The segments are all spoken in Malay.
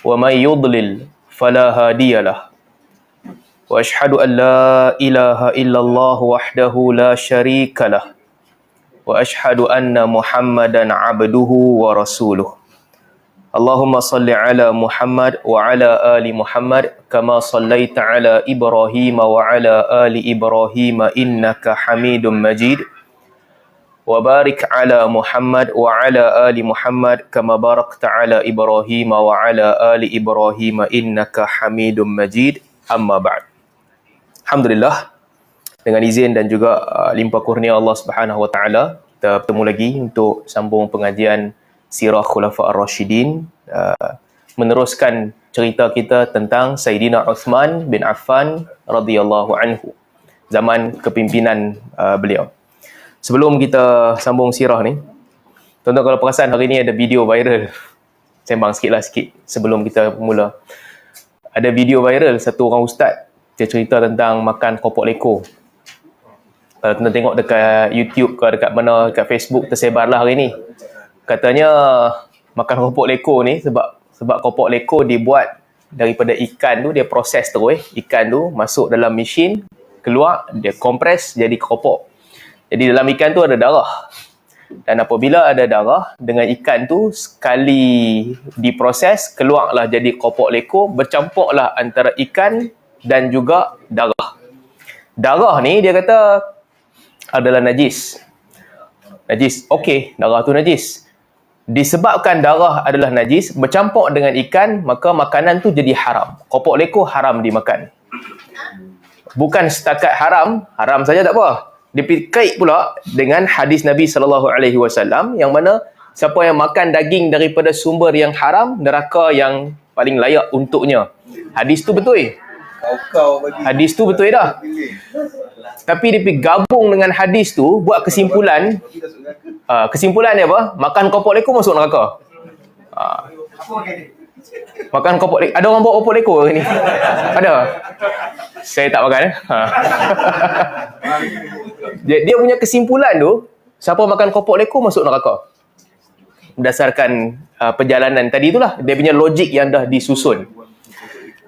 ومن يضلل فلا هادي له وأشهد أن لا إله إلا الله وحده لا شريك له وأشهد أن محمدا عبده ورسوله اللهم صل على محمد وعلى آل محمد كما صليت على إبراهيم وعلى آل إبراهيم إنك حميد مجيد وبارك على محمد وعلى آل محمد كما باركت على إبراهيم وعلى آل إبراهيم إنك حميد مجيد أما بعد. Alhamdulillah, dengan izin dan juga limpah kurnia Allah Subhanahu Wa Taala, kita bertemu lagi untuk sambung pengajian Sirah Khulafa Ar-Rashidin, meneruskan cerita kita tentang Sayyidina Uthman bin Affan radhiyallahu anhu, zaman kepimpinan beliau. Sebelum kita sambung sirah ni, tuan-tuan kalau perasan hari ni ada video viral. Sembang sikit sebelum kita mula. Ada video viral satu orang ustaz, dia cerita tentang makan kopok leko. Kalau tuan-tuan tengok dekat YouTube ke dekat mana, dekat Facebook, tersebarlah hari ni. Katanya makan kopok leko ni sebab kopok leko dibuat daripada ikan tu, dia proses terus. Ikan tu masuk dalam mesin, keluar, dia kompres jadi kopok. Jadi dalam ikan tu ada darah. Dan apabila ada darah, dengan ikan tu sekali diproses, keluarlah jadi kopok leko, bercampurlah antara ikan dan juga darah. Darah ni dia kata adalah najis. Najis, okey, darah tu najis. Disebabkan darah adalah najis, bercampur dengan ikan, maka makanan tu jadi haram. Kopok leko haram dimakan. Bukan setakat haram saja tak apa. Dia kait pula dengan hadis Nabi SAW yang mana siapa yang makan daging daripada sumber yang haram, neraka yang paling layak untuknya. Hadis tu betul. Hadis tu betul dah. Tapi dia gabung dengan hadis tu, buat kesimpulan. Kesimpulan dia apa? Makan kopok leko masuk neraka. Makan kopok leko. Ada orang bawa kopok leko ke ni? Ada? Saya tak makan. Dia punya kesimpulan tu, siapa makan kopok leko masuk neraka. Berdasarkan perjalanan tadi itulah, dia punya logik yang dah disusun.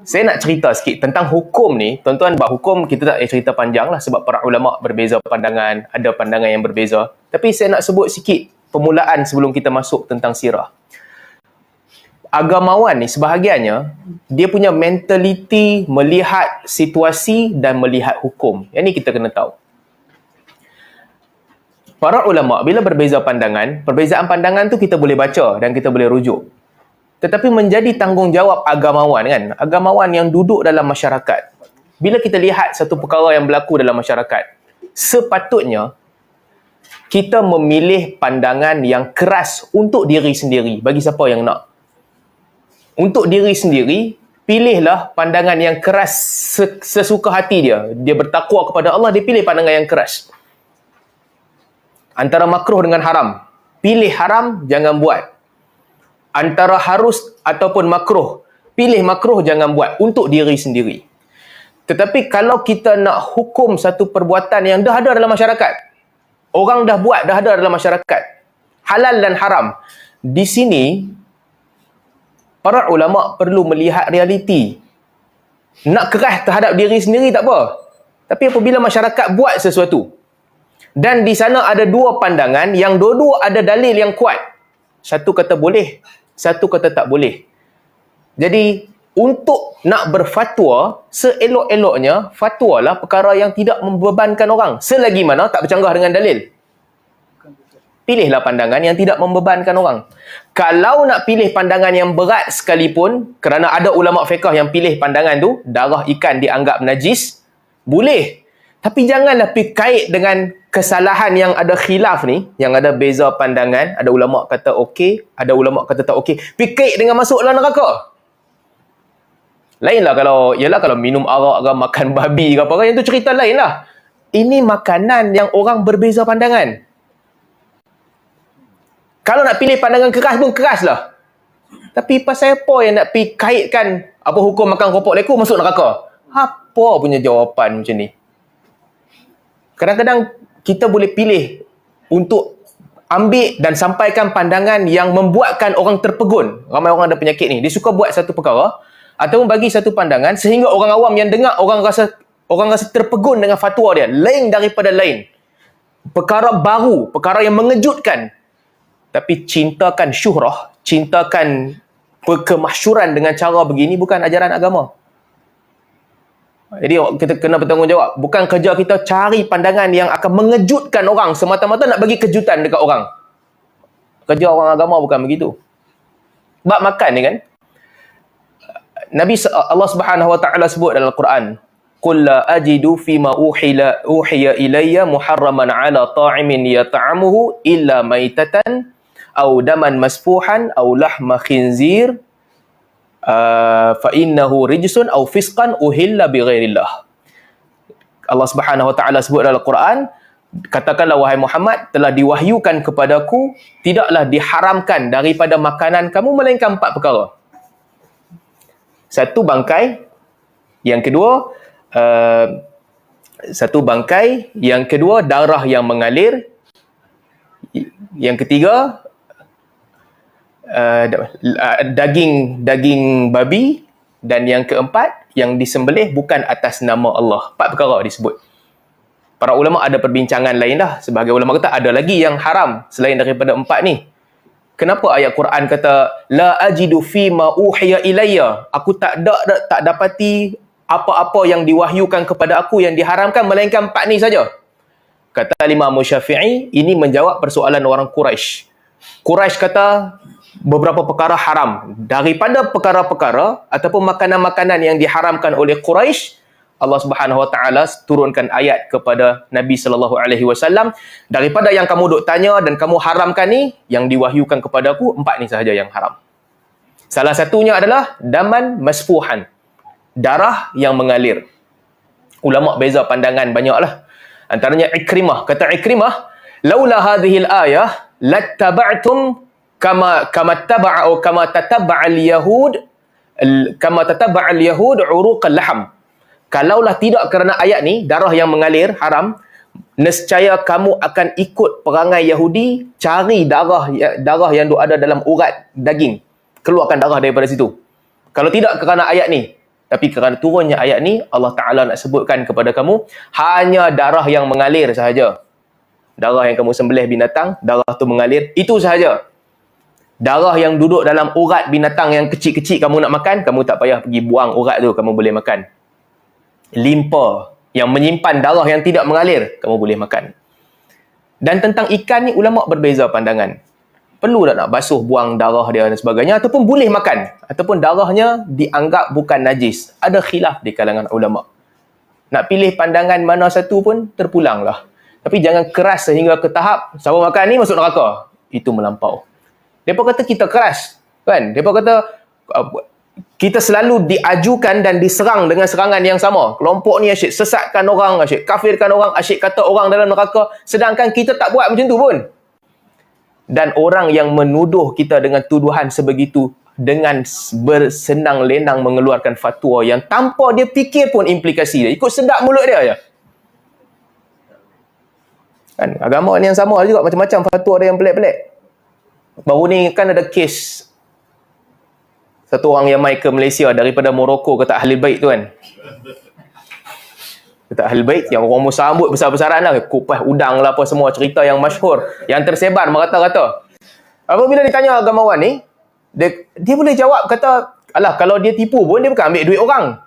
Saya nak cerita sikit tentang hukum ni. Tuan-tuan, bab hukum kita tak cerita panjang lah sebab para ulama' berbeza pandangan, ada pandangan yang berbeza. Tapi saya nak sebut sikit permulaan sebelum kita masuk tentang sirah. Agamawan ni sebahagiannya, dia punya mentaliti melihat situasi dan melihat hukum. Yang ni kita kena tahu. Para ulama' bila berbeza pandangan, perbezaan pandangan tu kita boleh baca dan kita boleh rujuk. Tetapi menjadi tanggungjawab agamawan kan, agamawan yang duduk dalam masyarakat. Bila kita lihat satu perkara yang berlaku dalam masyarakat, sepatutnya kita memilih pandangan yang keras untuk diri sendiri. Bagi siapa yang nak. Untuk diri sendiri, pilihlah pandangan yang keras sesuka hati dia. Dia bertakwa kepada Allah, dia pilih pandangan yang keras. Antara makruh dengan haram. Pilih haram, jangan buat. Antara harus ataupun makruh. Pilih makruh, jangan buat. Untuk diri sendiri. Tetapi kalau kita nak hukum satu perbuatan yang dah ada dalam masyarakat. Orang dah buat, dah ada dalam masyarakat. Halal dan haram. Di sini, para ulama' perlu melihat realiti. Nak keras terhadap diri sendiri tak apa. Tapi apabila masyarakat buat sesuatu, dan di sana ada dua pandangan yang dua-dua ada dalil yang kuat. Satu kata boleh, satu kata tak boleh. Jadi, untuk nak berfatwa, seelok-eloknya, fatwalah perkara yang tidak membebankan orang. Selagi mana tak bercanggah dengan dalil. Pilihlah pandangan yang tidak membebankan orang. Kalau nak pilih pandangan yang berat sekalipun, kerana ada ulama' fiqh yang pilih pandangan tu, darah ikan dianggap najis, boleh. Tapi janganlah pergi kait dengan kesalahan yang ada khilaf ni, yang ada beza pandangan, ada ulama' kata okey, ada ulama' kata tak okey. Pergi kait dengan masuk dalam neraka. Lainlah kalau minum arak ke makan babi ke apa, yang tu cerita lain lah. Ini makanan yang orang berbeza pandangan. Kalau nak pilih pandangan keras pun keras lah. Tapi pasal apa yang nak pergi kaitkan apa hukum makan kopok leko masuk neraka? Apa punya jawapan macam ni? Kadang-kadang kita boleh pilih untuk ambil dan sampaikan pandangan yang membuatkan orang terpegun. Ramai orang ada penyakit ni. Dia suka buat satu perkara ataupun bagi satu pandangan sehingga orang awam yang dengar orang rasa terpegun dengan fatwa dia. Lain daripada lain. Perkara baru, perkara yang mengejutkan. Tapi cintakan syuhrah, cintakan kemasyhuran dengan cara begini bukan ajaran agama. Jadi kita kena bertanggungjawab. Bukan kerja kita cari pandangan yang akan mengejutkan orang semata-mata nak bagi kejutan dekat orang. Kerja orang agama bukan begitu. Bab makan ni kan, Allah Subhanahu Wa Taala sebut dalam Al-Quran, "Qul la ajidu fima uhiya ilayya muharraman ala ta'imin yata'amuhu illa maitatan aw daman masfuhan aw lahma khinzir fa innahu rijsun aw fisqan uhilla bighairillah." Allah Subhanahu Wa Taala sebut dalam Al-Quran, katakanlah wahai Muhammad, telah diwahyukan kepadaku tidaklah diharamkan daripada makanan kamu melainkan 4 perkara. Satu, bangkai. Yang kedua, darah yang mengalir. Yang ketiga, daging babi. Dan yang keempat, yang disembelih bukan atas nama Allah. 4 perkara disebut. Para ulama ada perbincangan lain dah. Sebahagian ulama kata ada lagi yang haram selain daripada 4 ni. Kenapa ayat Quran kata la ajidu fi ma uhiya ilayya? Aku tak dapati apa-apa yang diwahyukan kepada aku yang diharamkan melainkan 4 ni saja. Kata Imam Syafi'i, ini menjawab persoalan orang Quraisy. Quraisy kata beberapa perkara haram. Daripada perkara-perkara ataupun makanan-makanan yang diharamkan oleh Quraisy, Allah Subhanahu Wa Taala turunkan ayat kepada Nabi sallallahu alaihi wasallam, daripada yang kamu duk tanya dan kamu haramkan ni, yang diwahyukan kepada aku 4 ni sahaja yang haram. Salah satunya adalah daman masfuhan, darah yang mengalir. Ulama beza pandangan banyaklah. Antaranya Ikrimah, kata Ikrimah, laula hadhil ayah lattaba'tum kama tataba'al yahud uruqal laham. Kalaulah tidak kerana ayat ni, darah yang mengalir haram, nescaya kamu akan ikut perangai Yahudi cari darah yang ada dalam urat daging, keluarkan darah daripada situ. Kalau tidak kerana ayat ni, tapi kerana turunnya ayat ni, Allah Ta'ala nak sebutkan kepada kamu hanya darah yang mengalir sahaja. Darah yang kamu sembelih binatang, darah tu mengalir, itu sahaja. Darah yang duduk dalam urat binatang yang kecil-kecil kamu nak makan, kamu tak payah pergi buang urat tu, kamu boleh makan. Limpa yang menyimpan darah yang tidak mengalir, kamu boleh makan. Dan tentang ikan ni ulama berbeza pandangan. Perlu tak nak basuh buang darah dia dan sebagainya, ataupun boleh makan, ataupun darahnya dianggap bukan najis. Ada khilaf di kalangan ulama. Nak pilih pandangan mana satu pun terpulanglah. Tapi jangan keras sehingga ke tahap siapa makan ni masuk neraka. Itu melampau. Depa kata kita keras, kan? Depa kata kita selalu diajukan dan diserang dengan serangan yang sama. Kelompok ni asyik sesatkan orang, asyik kafirkan orang, asyik kata orang dalam neraka. Sedangkan kita tak buat macam tu pun. Dan orang yang menuduh kita dengan tuduhan sebegitu, dengan bersenang lenang mengeluarkan fatwa yang tanpa dia fikir pun implikasi dia. Ikut sedap mulut dia je. Kan? Agama ni yang sama juga, macam-macam fatwa dia yang pelik-pelik. Baru ni kan ada kes satu orang yang mai ke Malaysia daripada Morocco, kata Ahli Bait tu kan. Kata Ahli Bait yang orang sambut besar-besaran lah, kupas udang lah apa semua, cerita yang masyhur, yang tersebar merata-rata. Apabila ditanya agamawan ni, dia boleh jawab, kata, alah kalau dia tipu pun dia bukan ambil duit orang.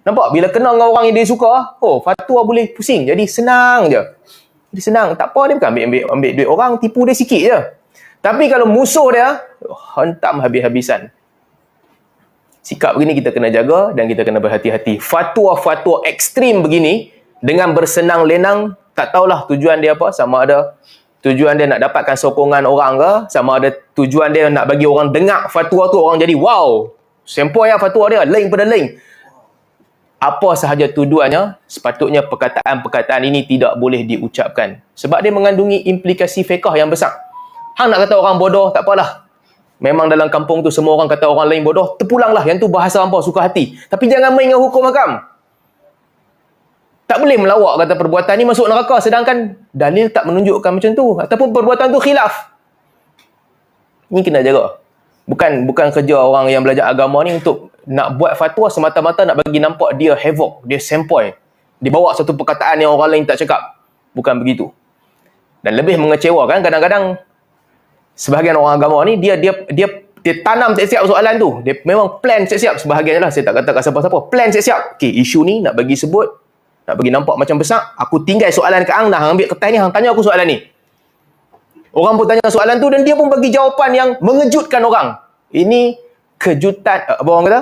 Nampak? Bila kenal dengan orang yang dia suka, fatwa boleh pusing. Jadi senang je. Jadi senang. Tak apa, dia bukan ambil duit orang, tipu dia sikit je. Tapi kalau musuh dia, hentam habis-habisan. Sikap begini kita kena jaga dan kita kena berhati-hati. Fatwa-fatwa ekstrim begini, dengan bersenang lenang, tak tahulah tujuan dia apa. Sama ada tujuan dia nak dapatkan sokongan orang ke, sama ada tujuan dia nak bagi orang dengar fatwa tu, orang jadi wow, sempoi lah fatwa dia, lain pada lain. Apa sahaja tujuannya, sepatutnya perkataan-perkataan ini tidak boleh diucapkan. Sebab dia mengandungi implikasi fiqh yang besar. Hang nak kata orang bodoh, tak apalah. Memang dalam kampung tu semua orang kata orang lain bodoh, terpulanglah. Yang tu bahasa hampa suka hati. Tapi jangan main dengan hukum hakam. Tak boleh melawak kata perbuatan ni masuk neraka sedangkan dalil tak menunjukkan macam tu. Ataupun perbuatan tu khilaf. Ni kena jaga. Bukan kerja orang yang belajar agama ni untuk nak buat fatwa semata-mata nak bagi nampak dia havoc, dia sempoi. Dia bawa satu perkataan yang orang lain tak cakap. Bukan begitu. Dan lebih mengecewakan kadang-kadang sebahagian orang agama ni dia tanam siap-siap soalan tu. Dia memang plan siap-siap. Sebahagian lah, saya tak kata kat siapa-siapa. Plan siap-siap. Okay, isu ni nak bagi sebut, nak bagi nampak macam besar, aku tinggal soalan ke hang dah. Hang ambil kertas ni, hang tanya aku soalan ni. Orang pun tanya soalan tu dan dia pun bagi jawapan yang mengejutkan orang. Ini kejutan, apa orang kata?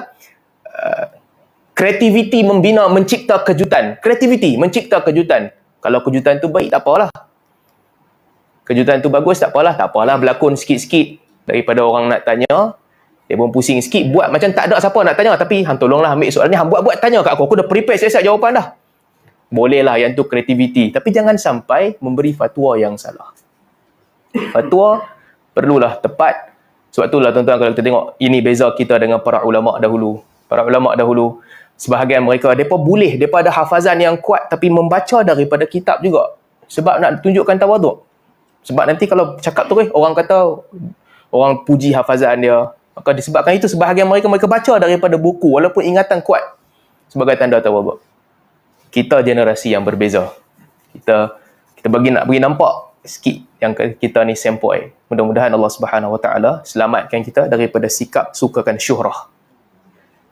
Kreativiti membina, mencipta kejutan. Kreativiti, mencipta kejutan. Kalau kejutan tu baik, tak apalah. Kejutan tu bagus, tak apalah berlakon sikit-sikit. Daripada orang nak tanya, dia pun pusing sikit, buat macam tak ada siapa nak tanya. Tapi hang tolonglah ambil soalan ni, hang buat-buat tanya kat aku dah prepare siap-siap jawapan dah. Bolehlah yang tu kreativiti. Tapi jangan sampai memberi fatwa yang salah. Fatwa perlulah tepat. Sebab itulah tuan-tuan, kalau kita tengok, ini beza kita dengan para ulama' dahulu. Para ulama' dahulu, sebahagian mereka, mereka boleh, mereka ada hafazan yang kuat, tapi membaca daripada kitab juga. Sebab nak tunjukkan tawaduk. Sebab nanti kalau cakap tu, orang kata, orang puji hafazan dia. Maka disebabkan itu, sebahagian mereka baca daripada buku, walaupun ingatan kuat. Sebagai tanda tawaduk. Kita generasi yang berbeza. Kita nak bagi nampak sikit yang kita ni sempoi. Mudah-mudahan Allah Subhanahu Wa Taala selamatkan kita daripada sikap sukakan syuhrah.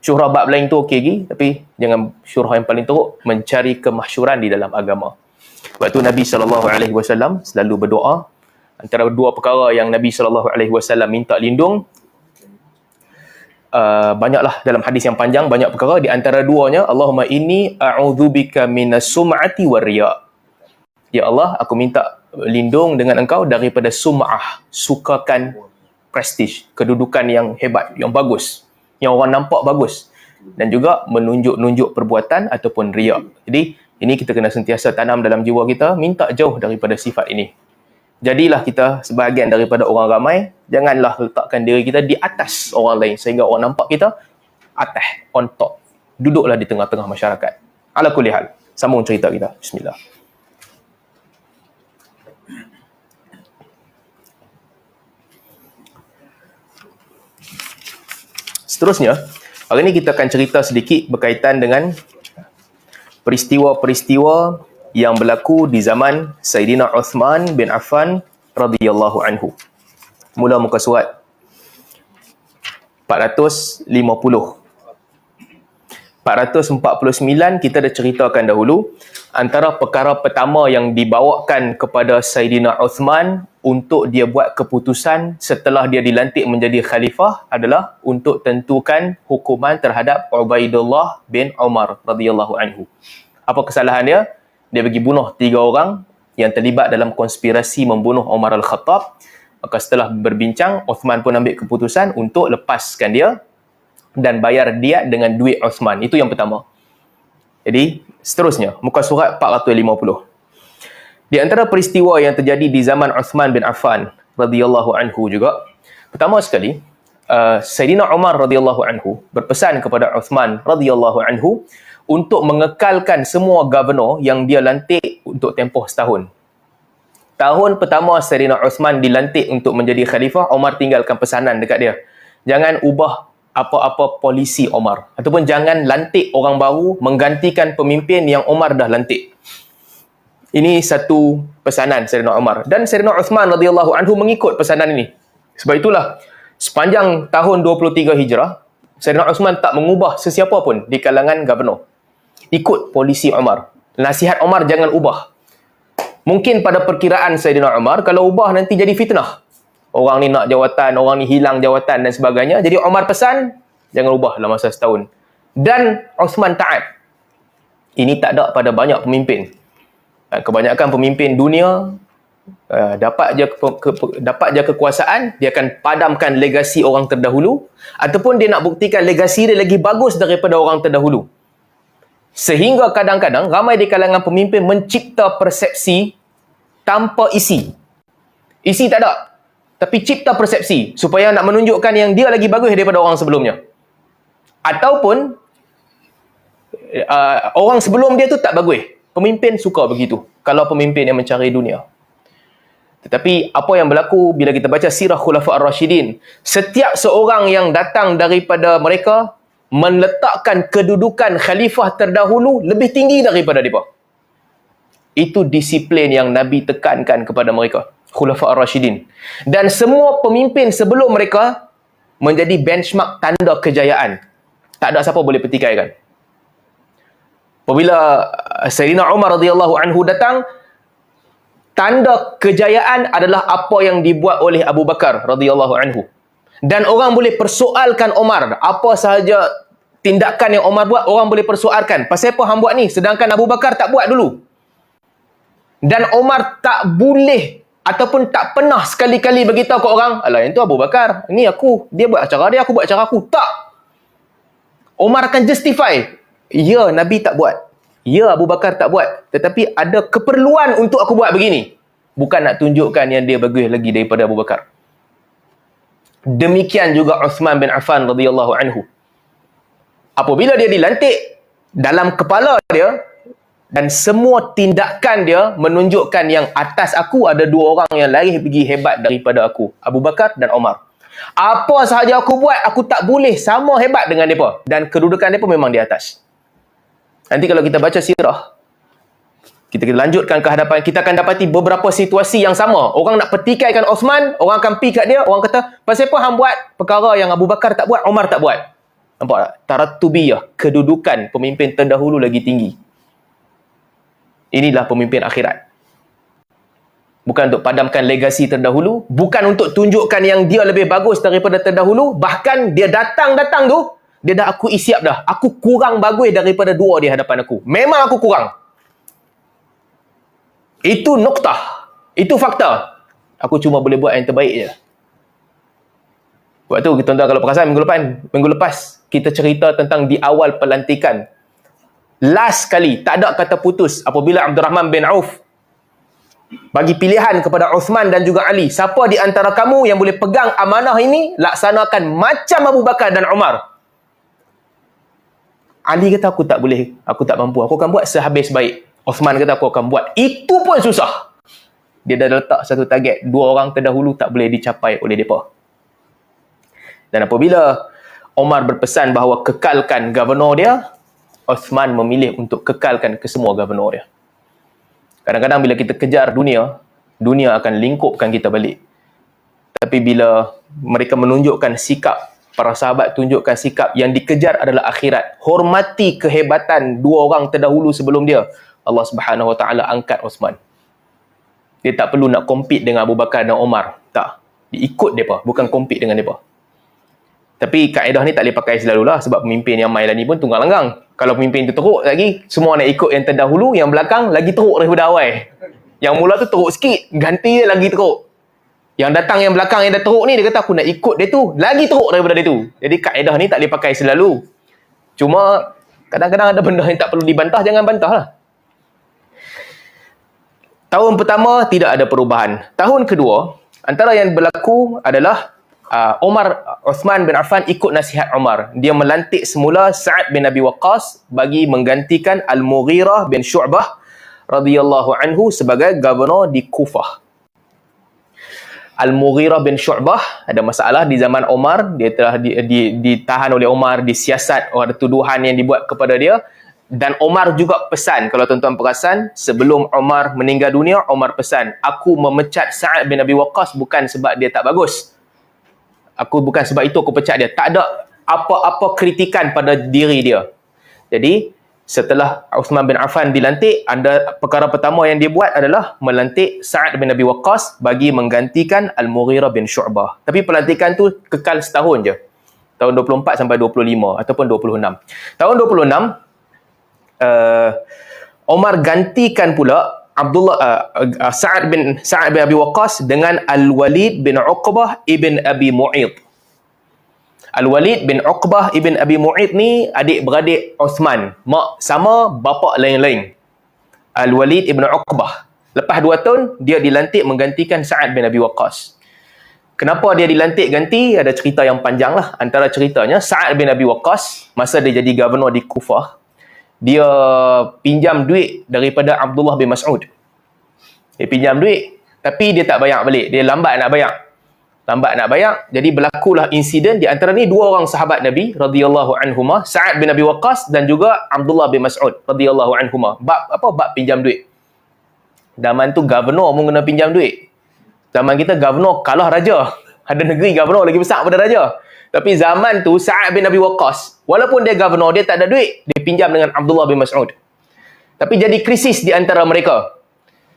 Syuhrah bab lain tu okey lagi, tapi jangan syuhrah yang paling teruk, mencari kemasyhuran di dalam agama. Sebab tu Nabi SAW selalu berdoa. Antara dua perkara yang Nabi SAW minta lindung, banyaklah dalam hadis yang panjang, banyak perkara. Di antara duanya, Allahumma inni a'udzubika minas sum'ati war riya'. Ya Allah, aku minta lindung dengan engkau daripada sum'ah, sukakan prestige, kedudukan yang hebat, yang bagus, yang orang nampak bagus, dan juga menunjuk-nunjuk perbuatan ataupun riya'. Jadi ini kita kena sentiasa tanam dalam jiwa kita, minta jauh daripada sifat ini. Jadilah kita sebahagian daripada orang ramai, janganlah letakkan diri kita di atas orang lain sehingga orang nampak kita atas, on top. Duduklah di tengah-tengah masyarakat. Ala kulli hal, sambung cerita kita. Bismillah. Seterusnya, hari ini kita akan cerita sedikit berkaitan dengan peristiwa-peristiwa yang berlaku di zaman Sayyidina Uthman bin Affan radhiyallahu anhu. Mula muka surat 450. 449 kita dah ceritakan dahulu. Antara perkara pertama yang dibawakan kepada Sayyidina Uthman untuk dia buat keputusan setelah dia dilantik menjadi khalifah adalah untuk tentukan hukuman terhadap Ubaidullah bin Umar radhiyallahu anhu. Apa kesalahan dia? Dia bagi bunuh 3 orang yang terlibat dalam konspirasi membunuh Umar Al-Khattab. Maka setelah berbincang, Uthman pun ambil keputusan untuk lepaskan dia dan bayar dia dengan duit Uthman. Itu yang pertama. Jadi, seterusnya, muka surat 450. Di antara peristiwa yang terjadi di zaman Uthman bin Affan radhiyallahu anhu juga, pertama sekali, Sayyidina Umar radhiyallahu anhu berpesan kepada Uthman radhiyallahu anhu untuk mengekalkan semua gubernur yang dia lantik untuk tempoh setahun. Tahun pertama Sayyidina Uthman dilantik untuk menjadi khalifah, Umar tinggalkan pesanan dekat dia. Jangan ubah apa-apa polisi Umar. Ataupun jangan lantik orang baru menggantikan pemimpin yang Umar dah lantik. Ini satu pesanan Sayyidina Umar. Dan Sayyidina Uthman radhiyallahu anhu mengikut pesanan ini. Sebab itulah, sepanjang tahun 23 Hijrah, Sayyidina Uthman tak mengubah sesiapa pun di kalangan gubernur. Ikut polisi Umar. Nasihat Umar jangan ubah. Mungkin pada perkiraan Sayyidina Umar, kalau ubah nanti jadi fitnah. Orang ni nak jawatan, orang ni hilang jawatan dan sebagainya. Jadi Umar pesan, jangan ubah dalam masa setahun. Dan Uthman taat. Ini tak ada pada banyak pemimpin. Kebanyakan pemimpin dunia, dapat je kekuasaan, dia akan padamkan legasi orang terdahulu, ataupun dia nak buktikan legasi dia lagi bagus daripada orang terdahulu. Sehingga kadang-kadang ramai di kalangan pemimpin mencipta persepsi tanpa isi. Isi tak ada, tapi cipta persepsi supaya nak menunjukkan yang dia lagi bagus daripada orang sebelumnya. Ataupun orang sebelum dia tu tak bagus. Pemimpin suka begitu. Kalau pemimpin yang mencari dunia. Tetapi apa yang berlaku bila kita baca sirah Khulafa Ar-Rashidin, setiap seorang yang datang daripada mereka meletakkan kedudukan khalifah terdahulu lebih tinggi daripada mereka. Itu disiplin yang Nabi tekankan kepada mereka, Khulafa Ar-Rashidin. Dan semua pemimpin sebelum mereka menjadi benchmark tanda kejayaan. Tak ada siapa boleh pertikaikan. Apabila Sayyidina Umar radhiyallahu anhu datang, tanda kejayaan adalah apa yang dibuat oleh Abu Bakar radhiyallahu anhu. Dan orang boleh persoalkan Umar. Apa sahaja tindakan yang Umar buat, orang boleh persoalkan. Pasal apa hang buat ni? Sedangkan Abu Bakar tak buat dulu. Dan Umar tak boleh ataupun tak pernah sekali-kali beritahu ke orang, alah yang tu Abu Bakar, ni aku, dia buat cara dia, aku buat cara aku. Tak. Umar akan justify. Ya, Nabi tak buat. Ya, Abu Bakar tak buat. Tetapi ada keperluan untuk aku buat begini. Bukan nak tunjukkan yang dia bagus lagi daripada Abu Bakar. Demikian juga Uthman bin Affan radhiyallahu anhu. Apabila dia dilantik, dalam kepala dia dan semua tindakan dia menunjukkan yang atas aku ada dua orang yang lagi hebat daripada aku, Abu Bakar dan Umar. Apa sahaja aku buat, aku tak boleh sama hebat dengan mereka. Dan kedudukan mereka memang di atas. Nanti kalau kita baca sirah, kita lanjutkan ke hadapan, kita akan dapati beberapa situasi yang sama. Orang nak pertikaikan Osman, orang akan pergi kat dia, orang kata, pasal apa hang buat perkara yang Abu Bakar tak buat, Umar tak buat. Nampak tak? Taratubiyah, kedudukan pemimpin terdahulu lagi tinggi. Inilah pemimpin akhirat. Bukan untuk padamkan legasi terdahulu, bukan untuk tunjukkan yang dia lebih bagus daripada terdahulu, bahkan dia datang tu, dia dah aku siap dah. Aku kurang bagus daripada dua di hadapan aku. Memang aku kurang. Itu noktah. Itu fakta. Aku cuma boleh buat yang terbaik je. Sebab tu, tuan-tuan kalau perasan minggu lepas, kita cerita tentang di awal pelantikan. Last kali, tak ada kata putus apabila Abdul Rahman bin Auf bagi pilihan kepada Uthman dan juga Ali. Siapa di antara kamu yang boleh pegang amanah ini, laksanakan macam Abu Bakar dan Umar. Ali kata, aku tak boleh, aku tak mampu, aku akan buat sehabis baik. Uthman kata, aku akan buat. Itu pun susah. Dia dah letak satu target, dua orang terdahulu tak boleh dicapai oleh mereka. Dan apabila Umar berpesan bahawa kekalkan governor dia, Uthman memilih untuk kekalkan kesemua governor dia. Kadang-kadang bila kita kejar dunia, dunia akan lingkupkan kita balik. Tapi bila mereka menunjukkan sikap, para sahabat tunjukkan sikap, yang dikejar adalah akhirat. Hormati kehebatan dua orang terdahulu sebelum dia. Allah Subhanahu Wa Taala angkat Uthman. Dia tak perlu nak compete dengan Abu Bakar dan Umar. Tak. Dia ikut mereka, bukan compete dengan mereka. Tapi kaedah ni tak boleh pakai selalulah, sebab pemimpin yang main ni pun tunggang langgang. Kalau pemimpin tu teruk lagi, semua nak ikut yang terdahulu, yang belakang lagi teruk daripada awal. Yang mula tu teruk sikit, ganti dia lagi teruk. Yang datang yang belakang yang dah teruk ni, dia kata aku nak ikut dia tu, lagi teruk daripada dia tu. Jadi kaedah ni tak boleh pakai selalu. Cuma kadang-kadang ada benda yang tak perlu dibantah, jangan bantah lah. Tahun pertama tidak ada perubahan. Tahun kedua, antara yang berlaku adalah Uthman bin Affan ikut nasihat Umar. Dia melantik semula Sa'ad bin Abi Waqqas bagi menggantikan Al-Mughirah bin Syu'bah radhiyallahu anhu sebagai governor di Kufah. Al-Mughirah bin Syu'bah ada masalah di zaman Umar. Dia telah ditahan oleh Umar, disiasat, ada tuduhan yang dibuat kepada dia. Dan Umar juga pesan, kalau tuan-tuan perasan, sebelum Umar meninggal dunia, Umar pesan, aku memecat Sa'ad bin Abi Waqqas bukan sebab dia tak bagus. Bukan sebab itu aku pecat dia. Tak ada apa-apa kritikan pada diri dia. Jadi, setelah Uthman bin Affan dilantik, perkara pertama yang dia buat adalah melantik Sa'ad bin Abi Waqqas bagi menggantikan Al-Mughirah bin Syu'bah. Tapi pelantikan tu kekal setahun je. Tahun 24 sampai 25 ataupun 26. Tahun 26, Umar gantikan pula Sa'ad bin Abi Waqqas dengan Al-Walid bin Uqbah ibn Abi Mu'id. Al-Walid bin Uqbah ibn Abi Mu'id ni adik-beradik Uthman. Mak sama, bapa lain-lain. Al-Walid ibn Uqbah. Lepas 2 tahun, dia dilantik menggantikan Sa'ad bin Abi Waqqas. Kenapa dia dilantik ganti? Ada cerita yang panjang lah. Antara ceritanya, Sa'ad bin Abi Waqqas, masa dia jadi governor di Kufah, dia pinjam duit daripada Abdullah bin Mas'ud. Dia pinjam duit, tapi dia tak bayar balik. Dia lambat nak bayar. Jadi berlakulah insiden di antara ni dua orang sahabat Nabi radhiyallahu anhuma, Sa'ad bin Abi Waqqas dan juga Abdullah bin Mas'ud radhiyallahu anhuma. Bab pinjam duit. Zaman tu governor pun kena pinjam duit. Zaman kita governor kalah raja. Ada negeri governor lagi besar daripada raja. Tapi zaman tu Sa'ad bin Abi Waqqas, walaupun dia governor, dia tak ada duit, dia pinjam dengan Abdullah bin Mas'ud. Tapi jadi krisis di antara mereka.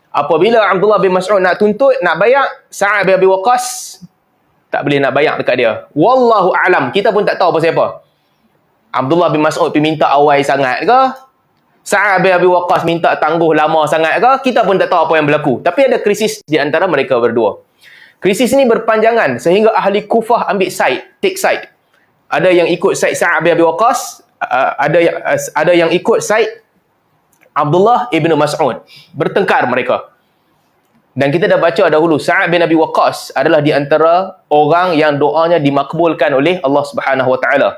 Apabila Abdullah bin Mas'ud nak tuntut, nak bayar, Sa'ad bin Abi Waqqas tak boleh nak bayar dekat dia. Wallahu a'lam, kita pun tak tahu pasal apa. Abdullah bin Mas'ud minta awal sangat ke? Sa'ad bin Abi Waqqas minta tangguh lama sangat ke? Kita pun tak tahu apa yang berlaku. Tapi ada krisis di antara mereka berdua. Krisis ini berpanjangan sehingga ahli Kufah ambil take side. Ada yang ikut side Sa'ad bin Abi Waqqas, ada yang ikut side Abdullah ibn Mas'ud. Bertengkar mereka. Dan kita dah baca dahulu, Sa'ad bin Abi Waqqas adalah di antara orang yang doanya dimakbulkan oleh Allah Subhanahu Wa Taala.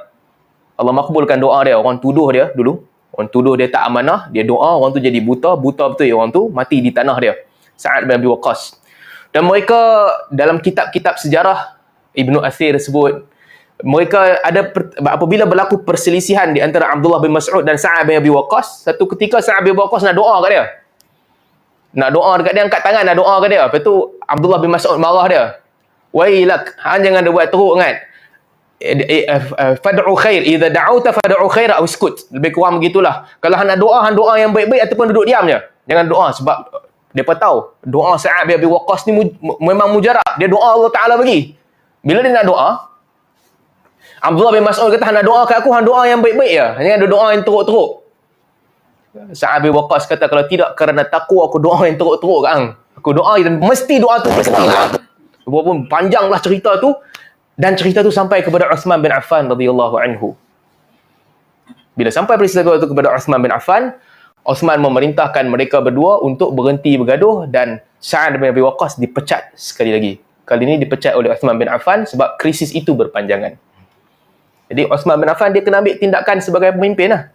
Allah makbulkan doa dia. Orang tuduh dia dulu. Orang tuduh dia tak amanah, dia doa, orang tu jadi buta betul orang tu, mati di tanah dia. Sa'ad bin Abi Waqqas. Dan mereka dalam kitab-kitab sejarah, Ibnu Athir sebut, mereka ada apabila berlaku perselisihan di antara Abdullah bin Mas'ud dan Sa'ad bin Abi Waqqas, satu ketika Sa'ad bin Abi Waqqas nak doa kat dia. Nak doa dekat dia, angkat tangan nak doa kat dia. Lepas tu Abdullah bin Mas'ud marah dia. Wailak, hang jangan dia buat teruk kan. Fad'u khair, idza da'auta fad'u khair aw iskut. Lebih kurang begitulah. Kalau hang nak doa, hang doa yang baik-baik ataupun duduk diam je. Jangan doa sebab mereka tahu doa Sa'ad bin Abi Waqqas ni memang mujarab. Dia doa Allah Ta'ala bagi. Bila dia nak doa, Abdullah bin Mas'ud kata, hang nak doa kat aku, hang doa yang baik-baik je. Jangan ada doa yang teruk-teruk. Sa'ad bin Waqqas kata, kalau tidak kerana takwa, aku doa yang teruk-teruk kat hang. Aku doa dan mesti doa tu mesti. Walaupun panjanglah cerita tu. Dan cerita tu sampai kepada Uthman bin Affan radhiyallahu anhu. Bila sampai peristiwa itu kepada Uthman bin Affan, Uthman memerintahkan mereka berdua untuk berhenti bergaduh dan Sa'ad bin Abi Waqqas dipecat sekali lagi. Kali ini dipecat oleh Uthman bin Affan sebab krisis itu berpanjangan. Jadi Uthman bin Affan dia kena ambil tindakan sebagai pemimpin lah.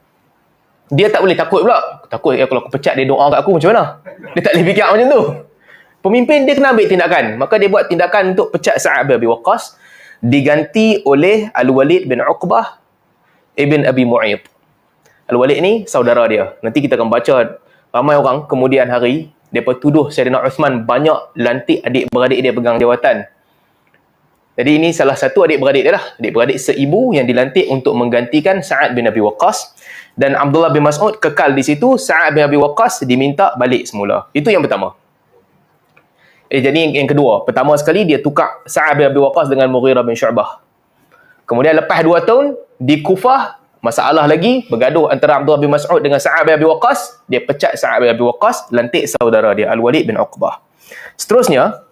Dia tak boleh takut pula. Takut kalau aku pecat dia doa kat aku macam mana? Dia tak boleh fikir macam tu. Pemimpin dia kena ambil tindakan. Maka dia buat tindakan untuk pecat Sa'ad bin Abi Waqqas, diganti oleh Al-Walid bin Uqbah ibn Abi Mu'ayyid. Al-Walid ni saudara dia. Nanti kita akan baca ramai orang kemudian hari mereka tuduh Sayyidina Uthman banyak lantik adik-beradik dia pegang jawatan. Jadi ini salah satu adik-beradik dia lah. Adik-beradik seibu yang dilantik untuk menggantikan Sa'ad bin Abi Waqqas. Dan Abdullah bin Mas'ud kekal di situ. Sa'ad bin Abi Waqqas diminta balik semula. Itu yang pertama. Jadi yang kedua, pertama sekali dia tukar Sa'ad bin Abi Waqqas dengan Mughirah bin Syu'bah. Kemudian lepas 2 tahun di Kufah, masalah lagi, bergaduh antara Abdullah bin Mas'ud dengan Sa'ad bin Abi Waqqas, dia pecat Sa'ad bin Abi Waqqas, lantik saudara dia Al-Walid bin Uqbah. Seterusnya,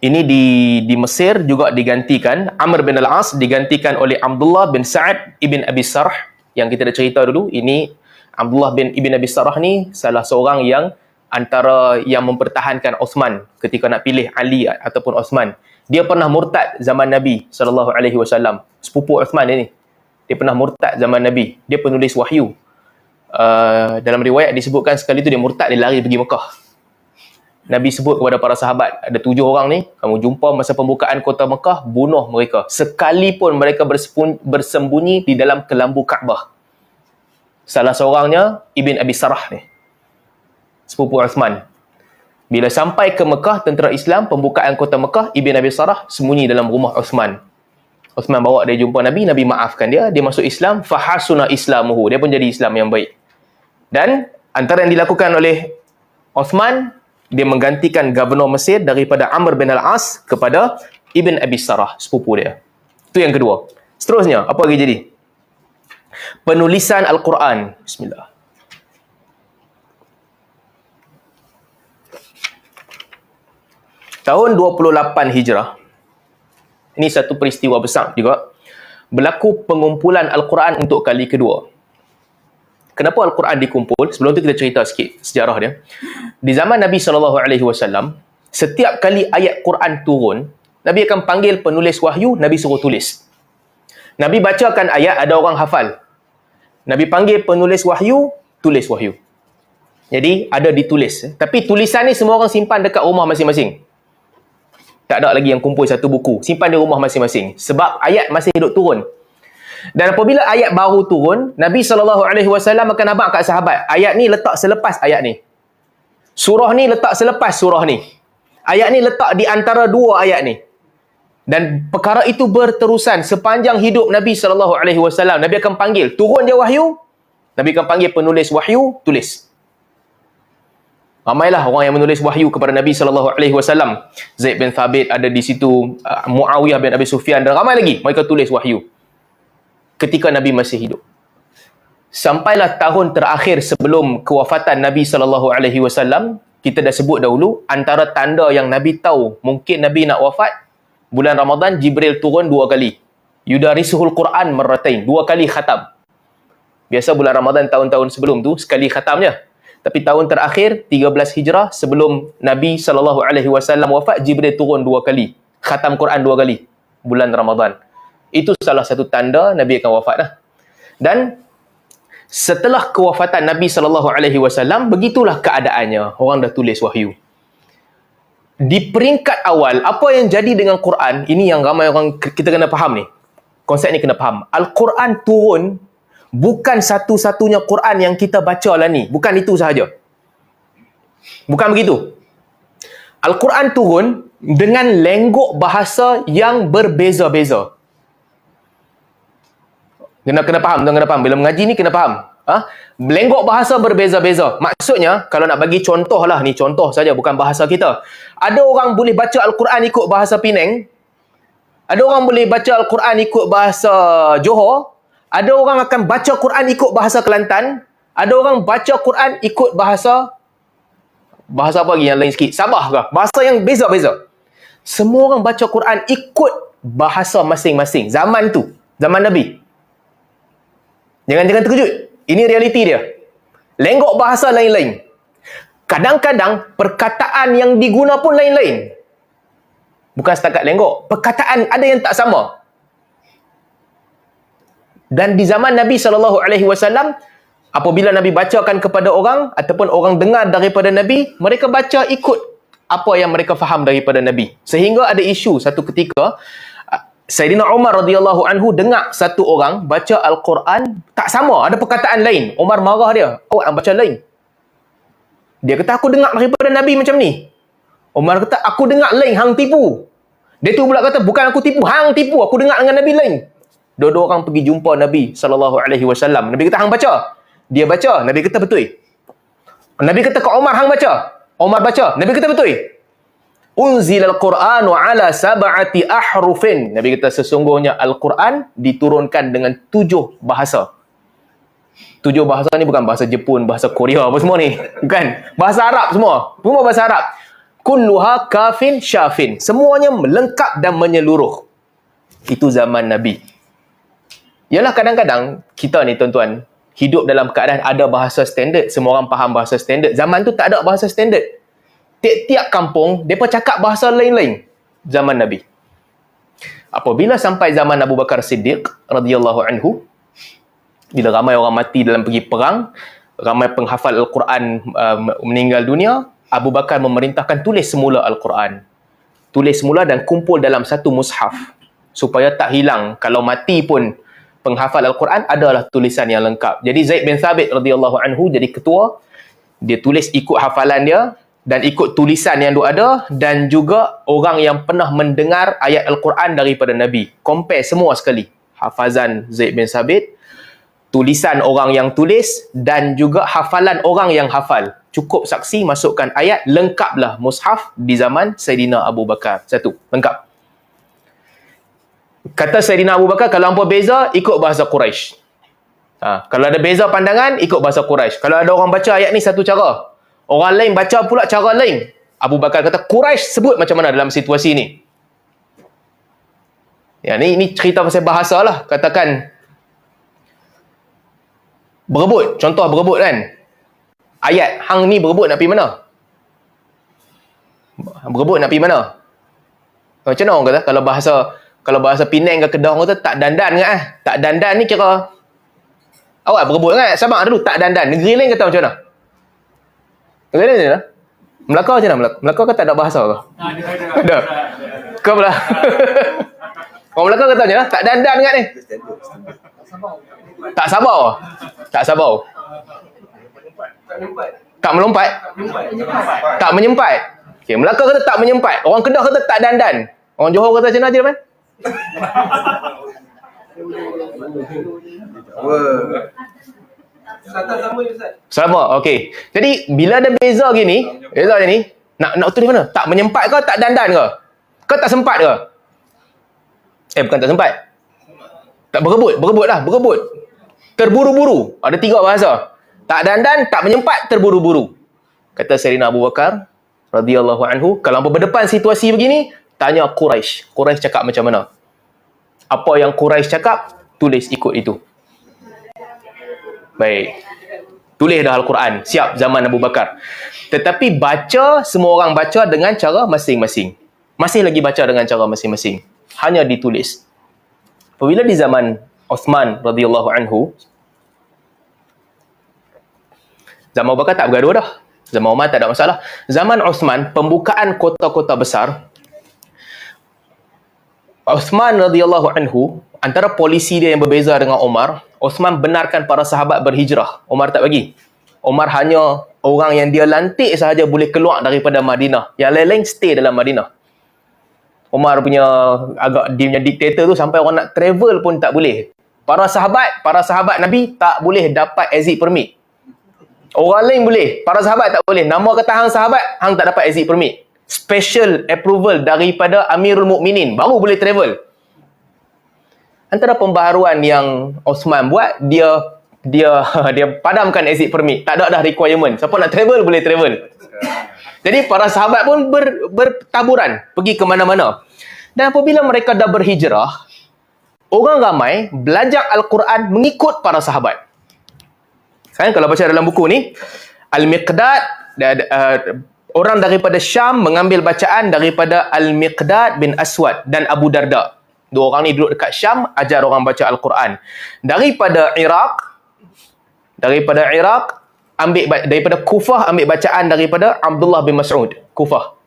ini di Mesir juga digantikan, Amr bin Al-As digantikan oleh Abdullah bin Sa'ad ibn Abi Sarh yang kita dah cerita dulu. Ini Abdullah bin Ibn Abi Sarh ni salah seorang yang antara yang mempertahankan Uthman ketika nak pilih Ali ataupun Uthman. Dia pernah murtad zaman Nabi SAW. Sepupu Uthman ni. Dia pernah murtad zaman Nabi. Dia penulis wahyu. Dalam riwayat disebutkan sekali tu dia murtad, dia lari pergi Mekah. Nabi sebut kepada para sahabat, ada 7 orang ni, kamu jumpa masa pembukaan kota Mekah, bunuh mereka. Sekalipun mereka bersembunyi di dalam kelambu Kaabah. Salah seorangnya Ibn Abi Sarh ni, sepupu Uthman. Bila sampai ke Mekah, tentera Islam, pembukaan kota Mekah, Ibn Abi Sarh sembunyi dalam rumah Uthman. Uthman bawa dia jumpa Nabi, Nabi maafkan dia, dia masuk Islam, fahasuna islamuhu, dia pun jadi Islam yang baik. Dan antara yang dilakukan oleh Uthman, dia menggantikan Gubernur Mesir daripada Amr bin Al-As kepada Ibn Abi Sarh, sepupu dia. Itu yang kedua. Seterusnya, apa lagi jadi? Penulisan Al-Quran. Bismillah. Tahun 28 Hijrah. Ini satu peristiwa besar juga. Berlaku pengumpulan Al-Quran untuk kali kedua. Kenapa Al-Quran dikumpul? Sebelum tu kita cerita sikit sejarah dia. Di zaman Nabi SAW, setiap kali ayat Quran turun, Nabi akan panggil penulis wahyu, Nabi suruh tulis. Nabi bacakan ayat, ada orang hafal. Nabi panggil penulis wahyu, tulis wahyu. Jadi ada ditulis. Tapi tulisan ni semua orang simpan dekat rumah masing-masing. Tak ada lagi yang kumpul satu buku. Simpan di rumah masing-masing. Sebab ayat masih duduk turun. Dan apabila ayat baru turun, Nabi SAW akan abang kat sahabat, ayat ni letak selepas ayat ni. Surah ni letak selepas surah ni. Ayat ni letak di antara dua ayat ni. Dan perkara itu berterusan sepanjang hidup Nabi SAW. Nabi akan panggil, turun dia wahyu, Nabi akan panggil penulis wahyu, tulis. Ramailah orang yang menulis wahyu kepada Nabi SAW. Zaid bin Thabit ada di situ, Muawiyah bin Abi Sufyan, dan ramai lagi mereka tulis wahyu ketika Nabi masih hidup. Sampailah tahun terakhir sebelum kewafatan Nabi SAW, kita dah sebut dahulu, antara tanda yang Nabi tahu mungkin Nabi nak wafat, bulan Ramadan, Jibril turun 2 kali. Yudarisuhul Quran marratain, 2 kali khatam. Biasa bulan Ramadan tahun-tahun sebelum tu, sekali khatam je. Tapi tahun terakhir, 13 Hijrah, sebelum Nabi SAW wafat, Jibril turun 2 kali. Khatam Quran 2 kali. Bulan Ramadan. Itu salah satu tanda Nabi akan wafat dah. Dan setelah kewafatan Nabi SAW, begitulah keadaannya. Orang dah tulis wahyu. Di peringkat awal, apa yang jadi dengan Quran, ini yang ramai orang, kita kena faham ni. Konsep ni kena faham. Al-Quran turun, bukan satu-satunya Quran yang kita baca lah ni. Bukan itu sahaja. Bukan begitu. Al-Quran turun dengan lenggok bahasa yang berbeza-beza. Kena faham, kena faham. Bila mengaji ni kena faham. Lenggok bahasa berbeza-beza. Maksudnya, kalau nak bagi contoh lah, ni contoh saja, bukan bahasa kita. Ada orang boleh baca Al-Quran ikut bahasa Penang. Ada orang boleh baca Al-Quran ikut bahasa Johor. Ada orang akan baca Quran ikut bahasa Kelantan. Ada orang baca Quran ikut bahasa apa lagi yang lain sikit? Sabah ke? Bahasa yang beza-beza. Semua orang baca Quran ikut bahasa masing-masing. Zaman tu. Zaman Nabi. Jangan terkejut. Ini realiti dia. Lenggok bahasa lain-lain. Kadang-kadang perkataan yang diguna pun lain-lain. Bukan setakat lenggok. Perkataan ada yang tak sama. Dan di zaman Nabi SAW, apabila Nabi bacakan kepada orang, ataupun orang dengar daripada Nabi, mereka baca ikut apa yang mereka faham daripada Nabi. Sehingga ada isu satu ketika, Sayyidina Umar radhiyallahu anhu dengar satu orang baca Al-Quran, tak sama, ada perkataan lain. Umar marah dia, awak nak baca lain. Dia kata, aku dengar daripada Nabi macam ni. Umar kata, aku dengar lain, hang tipu. Dia tu pula kata, bukan aku tipu, hang tipu, aku dengar dengan Nabi lain. Dua-dua orang pergi jumpa Nabi SAW. Nabi kata, hang baca. Dia baca. Nabi kata, betul. Nabi kata ke Umar, hang baca. Umar baca. Nabi kata, betul. Unzil al-Quranu ala sab'ati ahrufin. Nabi kata, sesungguhnya Al-Quran diturunkan dengan 7 bahasa. 7 bahasa ni bukan bahasa Jepun, bahasa Korea, apa semua ni. Bukan. Bahasa Arab semua. Semua bahasa Arab. Kulluha kafin syafin. Semuanya lengkap dan menyeluruh. Itu zaman Nabi. Yalah, kadang-kadang kita ni tuan-tuan hidup dalam keadaan ada bahasa standard, semua orang faham bahasa standard. Zaman tu tak ada bahasa standard. Tiap-tiap kampung depa cakap bahasa lain-lain. Zaman Nabi. Apabila sampai zaman Abu Bakar Siddiq radhiyallahu anhu, bila ramai orang mati dalam pergi perang, ramai penghafal Al-Quran meninggal dunia, Abu Bakar memerintahkan tulis semula Al-Quran. Tulis semula dan kumpul dalam satu mushaf supaya tak hilang. Kalau mati pun penghafal Al-Quran adalah tulisan yang lengkap. Jadi Zaid bin Thabit radhiyallahu anhu jadi ketua. Dia tulis ikut hafalan dia dan ikut tulisan yang ada, dan juga orang yang pernah mendengar ayat Al-Quran daripada Nabi. Compare semua sekali. Hafazan Zaid bin Thabit, tulisan orang yang tulis, dan juga hafalan orang yang hafal. Cukup saksi masukkan ayat, lengkaplah mushaf di zaman Sayyidina Abu Bakar. Satu, lengkap. Kata Sayyidina Abu Bakar, kalau hampa beza, ikut bahasa Quraisy. Kalau ada beza pandangan, ikut bahasa Quraisy. Kalau ada orang baca ayat ni satu cara, orang lain baca pula cara lain. Abu Bakar kata, Quraisy sebut macam mana dalam situasi ni. Ya, ni cerita pasal bahasa lah. Katakan, berebut. Contoh berebut kan. Ayat, hang ni berebut nak pergi mana? Berebut nak pergi mana? Macam mana orang kata? Kalau bahasa Penang ke Kedah kata tak dandan ke Tak dandan ni kira awak berebut kan? Sabang dulu tak dandan. Negeri lain kata macam mana? Negeri lain macam mana? Melaka macam mana? Melaka kata tak ada bahasa ke? Ada. Kau pula. Orang Melaka kata macam mana? Tak dandan kat ni. Tak sabar. Tak sabar. Tak melompat. Tak menyempat. Okay, Melaka kata tak menyempat. Orang Kedah kata tak dandan. Orang Johor kata macam mana je, Man? Sama, okey. Jadi bila ada beza gini, nak tulis mana? Tak menyempat ke tak dandan ke? Ke tak sempat ke? Bukan tak sempat. Tak berebut lah. Terburu-buru. Ada 3 bahasa. Tak dandan, tak menyempat, terburu-buru. Kata Sayyidina Abu Bakar radhiyallahu anhu, kalau berdepan situasi begini, tanya Quraisy. Quraisy cakap macam mana? Apa yang Quraisy cakap, tulis ikut itu. Baik. Tulis dah Al-Quran. Siap zaman Abu Bakar. Tetapi baca, semua orang baca dengan cara masing-masing. Masih lagi baca dengan cara masing-masing. Hanya ditulis. Apabila di zaman Uthman radhiyallahu anhu, zaman Abu Bakar tak bergaduh dah. Zaman Umar tak ada masalah. Zaman Uthman, pembukaan kota-kota besar, Uthman radhiyallahu anhu, antara polisi dia yang berbeza dengan Umar, Uthman benarkan para sahabat berhijrah. Umar tak bagi. Umar hanya orang yang dia lantik sahaja boleh keluar daripada Madinah. Yang lain-lain stay dalam Madinah. Umar punya dia punya diktator tu sampai orang nak travel pun tak boleh. Para sahabat Nabi tak boleh dapat exit permit. Orang lain boleh, para sahabat tak boleh. Nama kata hang sahabat, hang tak dapat exit permit. Special approval daripada Amirul Mukminin baru boleh travel. Antara pembaharuan yang Osman buat, dia padamkan exit permit. Tak ada dah requirement. Siapa nak travel boleh travel. Jadi para sahabat pun bertaburan pergi ke mana-mana. Dan apabila mereka dah berhijrah, orang ramai belajar Al-Quran mengikut para sahabat. Kan kalau baca dalam buku ni, Al-Miqdad, orang daripada Syam mengambil bacaan daripada Al-Miqdad bin Aswad dan Abu Darda. 2 orang ni duduk dekat Syam, ajar orang baca Al-Quran. Daripada Iraq, daripada Kufah ambil bacaan daripada Abdullah bin Mas'ud, Kufah.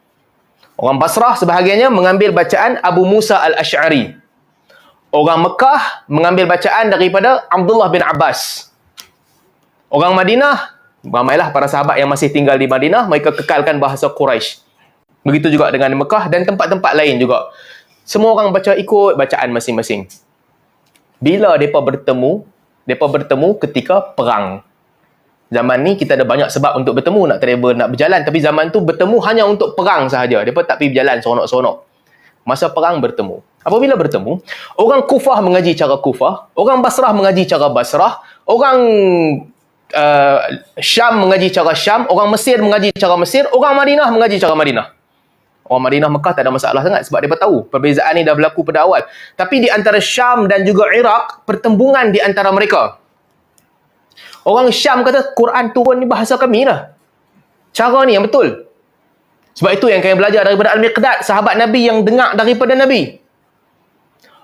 Orang Basrah sebahagiannya mengambil bacaan Abu Musa Al-Ash'ari. Orang Mekah mengambil bacaan daripada Abdullah bin Abbas. Orang Madinah, ramailah para sahabat yang masih tinggal di Madinah, mereka kekalkan bahasa Quraisy. Begitu juga dengan Mekah dan tempat-tempat lain juga. Semua orang baca ikut bacaan masing-masing. Bila mereka bertemu ketika perang. Zaman ni kita ada banyak sebab untuk bertemu, nak travel, nak berjalan. Tapi zaman tu bertemu hanya untuk perang sahaja. Mereka tak pergi berjalan seronok-seronok. Masa perang bertemu. Apabila bertemu, orang Kufah mengaji cara Kufah, orang Basrah mengaji cara Basrah, orang Syam mengaji cara Syam, orang Mesir mengaji cara Mesir, orang Madinah mengaji cara Madinah. Orang Madinah Mekah tak ada masalah sangat sebab mereka tahu perbezaan ni dah berlaku pada awal. Tapi di antara Syam dan juga Iraq, pertembungan di antara mereka. Orang Syam kata Quran turun ni bahasa kami lah. Cara ni yang betul. Sebab itu yang kami belajar daripada Al-Miqdad, sahabat Nabi yang dengar daripada Nabi.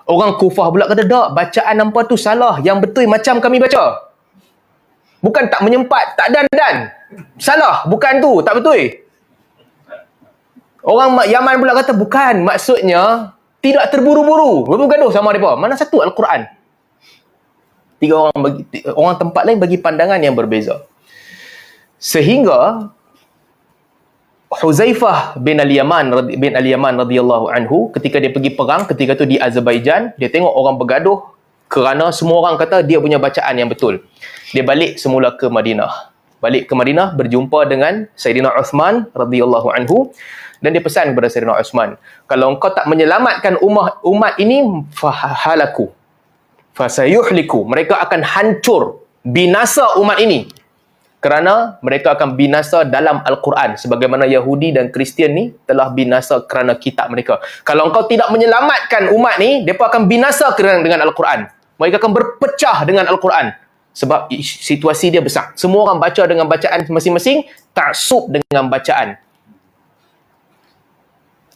Orang Kufah pula kata tak, bacaan nampak tu salah, yang betul macam kami baca. Bukan tak menyempat, tak dandan. Salah, bukan tu, tak betul. Orang Yaman pula kata bukan, maksudnya tidak terburu-buru. Bergaduh sama mereka. Mana satu Al-Quran? 3 orang tempat lain bagi pandangan yang berbeza. Sehingga Huzaifah bin Al-Yaman radhiyallahu anhu, ketika dia pergi perang, ketika tu di Azerbaijan, dia tengok orang bergaduh kerana semua orang kata dia punya bacaan yang betul. Dia balik semula ke Madinah. Berjumpa dengan Sayyidina Uthman radhiyallahu anhu, dan dia pesan kepada Sayyidina Uthman, kalau engkau tak menyelamatkan umat ini, fahalaku fasayuhliku, mereka akan hancur, binasa umat ini, kerana mereka akan binasa dalam Al-Quran, sebagaimana Yahudi dan Kristian ni telah binasa kerana kitab mereka. Kalau engkau tidak menyelamatkan umat ni, mereka akan binasa kerana dengan Al-Quran. Mereka akan berpecah dengan Al-Quran. Sebab situasi dia besar. Semua orang baca dengan bacaan masing-masing, ta'sub dengan bacaan.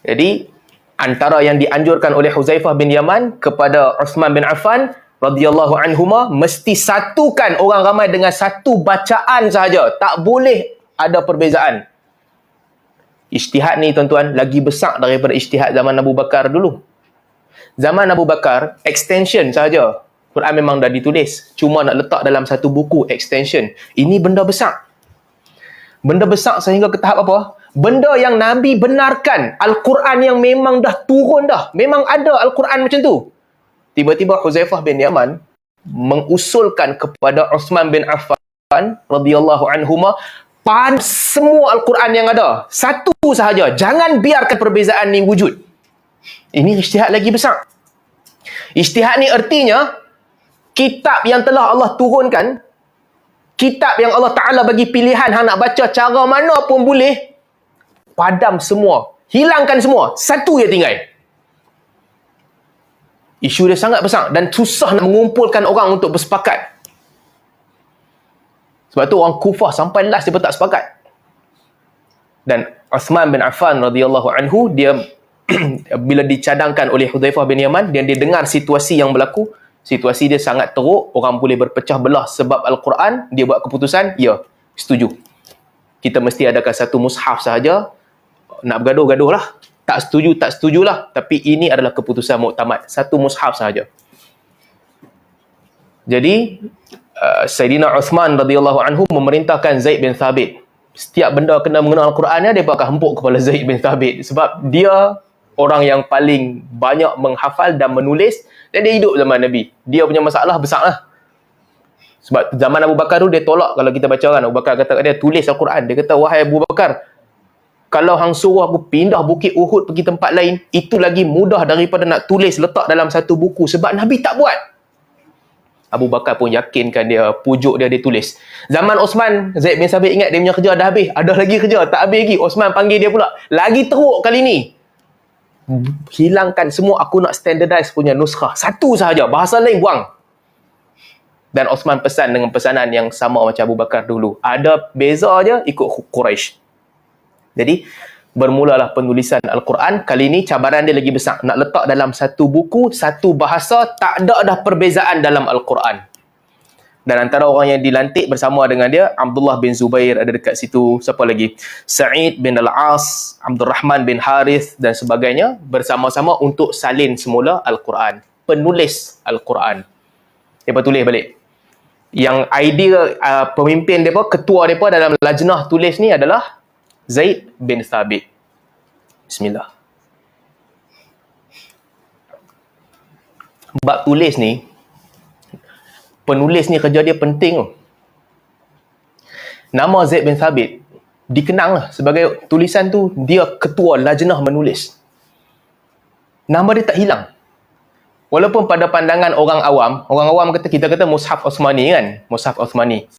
Jadi, Antara yang dianjurkan oleh Huzaifah bin Yaman kepada Uthman bin Affan radhiyallahu anhuma, mesti satukan orang ramai dengan satu bacaan sahaja. Tak boleh ada perbezaan. Ijtihad ni tuan-tuan lagi besar daripada ijtihad zaman Abu Bakar dulu. Zaman Abu Bakar, extension sahaja. Quran memang dah ditulis. Cuma nak letak dalam satu buku extension. Ini benda besar. Benda besar sehingga ke tahap apa? Benda yang Nabi benarkan. Al-Quran yang memang dah turun dah. Memang ada Al-Quran macam tu. Tiba-tiba Huzaifah bin Yaman mengusulkan kepada Uthman bin Affan radhiyallahu anhuma, semua Al-Quran yang ada. Satu sahaja. Jangan biarkan perbezaan ni wujud. Ini ijtihad lagi besar. Ijtihad ni artinya, kitab yang telah Allah turunkan, kitab yang Allah Ta'ala bagi pilihan, hang nak baca cara mana pun boleh, padam semua. Hilangkan semua. Satu je tinggal. Isu dia sangat besar dan susah nak mengumpulkan orang untuk bersepakat. Sebab tu orang Kufah sampai last dia pun tak sepakat. Dan Uthman bin Affan radhiyallahu anhu, dia bila dicadangkan oleh Huzaifah bin Yaman, dia dengar situasi yang berlaku, situasi dia sangat teruk, orang boleh berpecah belah sebab Al-Quran, dia buat keputusan, ya, setuju. Kita mesti adakan satu mushaf sahaja. Nak bergaduh-gaduh lah. Tak setuju, tak setujulah. Tapi ini adalah keputusan muktamad. Satu mushaf sahaja. Jadi, Sayyidina Uthman radhiyallahu anhu memerintahkan Zaid bin Thabit. Setiap benda kena mengenal Al-Quran, dia akan hempuk kepala Zaid bin Thabit. Sebab dia orang yang paling banyak menghafal dan menulis, dan dia hidup zaman Nabi. Dia punya masalah besar lah. Sebab zaman Abu Bakar tu dia tolak. Kalau kita baca kan, Abu Bakar kata kat dia, tulis Al-Quran. Dia kata, wahai Abu Bakar, kalau hang suruh aku pindah Bukit Uhud pergi tempat lain, itu lagi mudah daripada nak tulis letak dalam satu buku. Sebab Nabi tak buat. Abu Bakar pun yakinkan dia, pujuk dia tulis. Zaman Osman, Zaid bin Sabit ingat dia punya kerja dah habis. Ada lagi kerja, tak habis lagi. Osman panggil dia pula. Lagi teruk kali ni. Hilangkan semua, aku nak standardize punya nuskhah. Satu sahaja, bahasa lain buang. Dan Osman pesan dengan pesanan yang sama macam Abu Bakar dulu. Ada beza je, ikut Quraisy. Jadi, bermulalah penulisan Al-Quran. Kali ini cabaran dia lagi besar. Nak letak dalam satu buku, satu bahasa, tak ada dah perbezaan dalam Al-Quran. Dan antara orang yang dilantik bersama dengan dia, Abdullah bin Zubair ada dekat situ. Siapa lagi? Sa'id bin Al-As, Abdul Rahman bin Harith dan sebagainya. Bersama-sama untuk salin semula Al-Quran. Penulis Al-Quran. Dia tulis balik. Yang idea pemimpin dia, ketua dia dalam lajnah tulis ni adalah Zaid bin Thabit. Bismillah. Bab tulis ni, penulis ni kerja dia penting. Nama Zaid bin Thabit dikenang lah sebagai tulisan tu, dia ketua lajnah menulis. Nama dia tak hilang. Walaupun pada pandangan orang awam kata, kita kata Mushaf Osmani kan? Mushaf Osmani.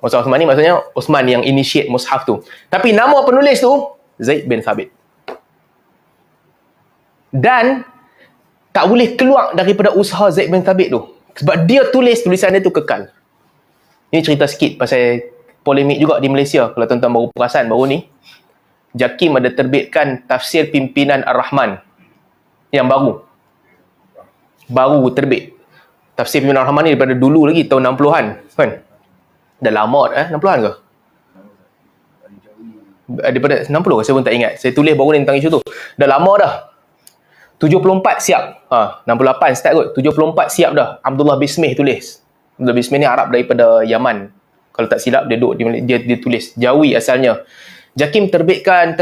Mushaf Osmani maksudnya Osman yang initiate mushaf tu. Tapi nama penulis tu Zaid bin Thabit. Dan tak boleh keluar daripada usaha Zaid bin Thabit tu. Sebab dia tulis, tulisan dia tu kekal. Ini cerita sikit pasal polemik juga di Malaysia. Kalau tuan-tuan baru perasan baru ni, JAKIM ada terbitkan tafsir pimpinan Ar-Rahman yang baru terbit. Tafsir pimpinan Ar-Rahman ni daripada dulu lagi, tahun 60-an kan. Dah lama 60-an ke? Daripada 60 ke? Saya pun tak ingat. Saya tulis baru ni tentang isu tu. Dah lama dah. 74 siap. 68 start kot. 74 siap dah. Abdullah Bismih tulis. Abdullah Bismih ni Arab daripada Yaman. Kalau tak silap, dia tulis. Jawi asalnya. JAKIM terbitkan.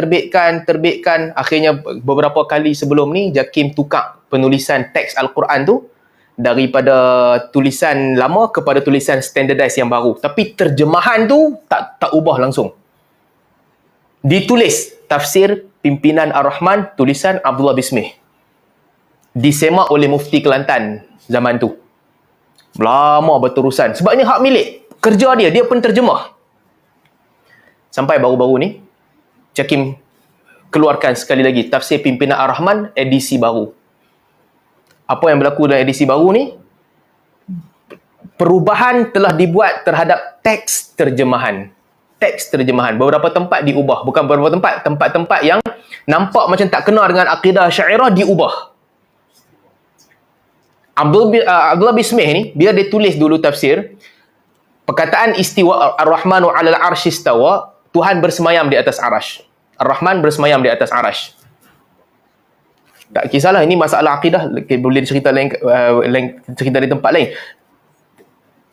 Akhirnya beberapa kali sebelum ni, JAKIM tukar penulisan teks Al-Quran tu daripada tulisan lama kepada tulisan standardized yang baru. Tapi terjemahan tu tak ubah langsung. Ditulis tafsir pimpinan Ar-Rahman, tulisan Abdullah Bismih. Disemak oleh Mufti Kelantan zaman tu. Lama berterusan. Sebab ini hak milik. Kerja dia pun terjemah. Sampai baru-baru ni, JAKIM keluarkan sekali lagi tafsir pimpinan Ar-Rahman edisi baru. Apa yang berlaku dalam edisi baru ni? Perubahan telah dibuat terhadap teks terjemahan. Teks terjemahan. Beberapa tempat diubah. Bukan beberapa tempat. Tempat-tempat yang nampak macam tak kena dengan akidah Asy'ariyah, diubah. Abdullah bin Smith ni, bila dia tulis dulu tafsir, perkataan istiwa Ar-Rahmanu 'alal 'arsy istawa, Tuhan bersemayam di atas arash. Ar-Rahman bersemayam di atas arash. Tak kisahlah, ini masalah akidah, boleh cerita lain, cerita di tempat lain.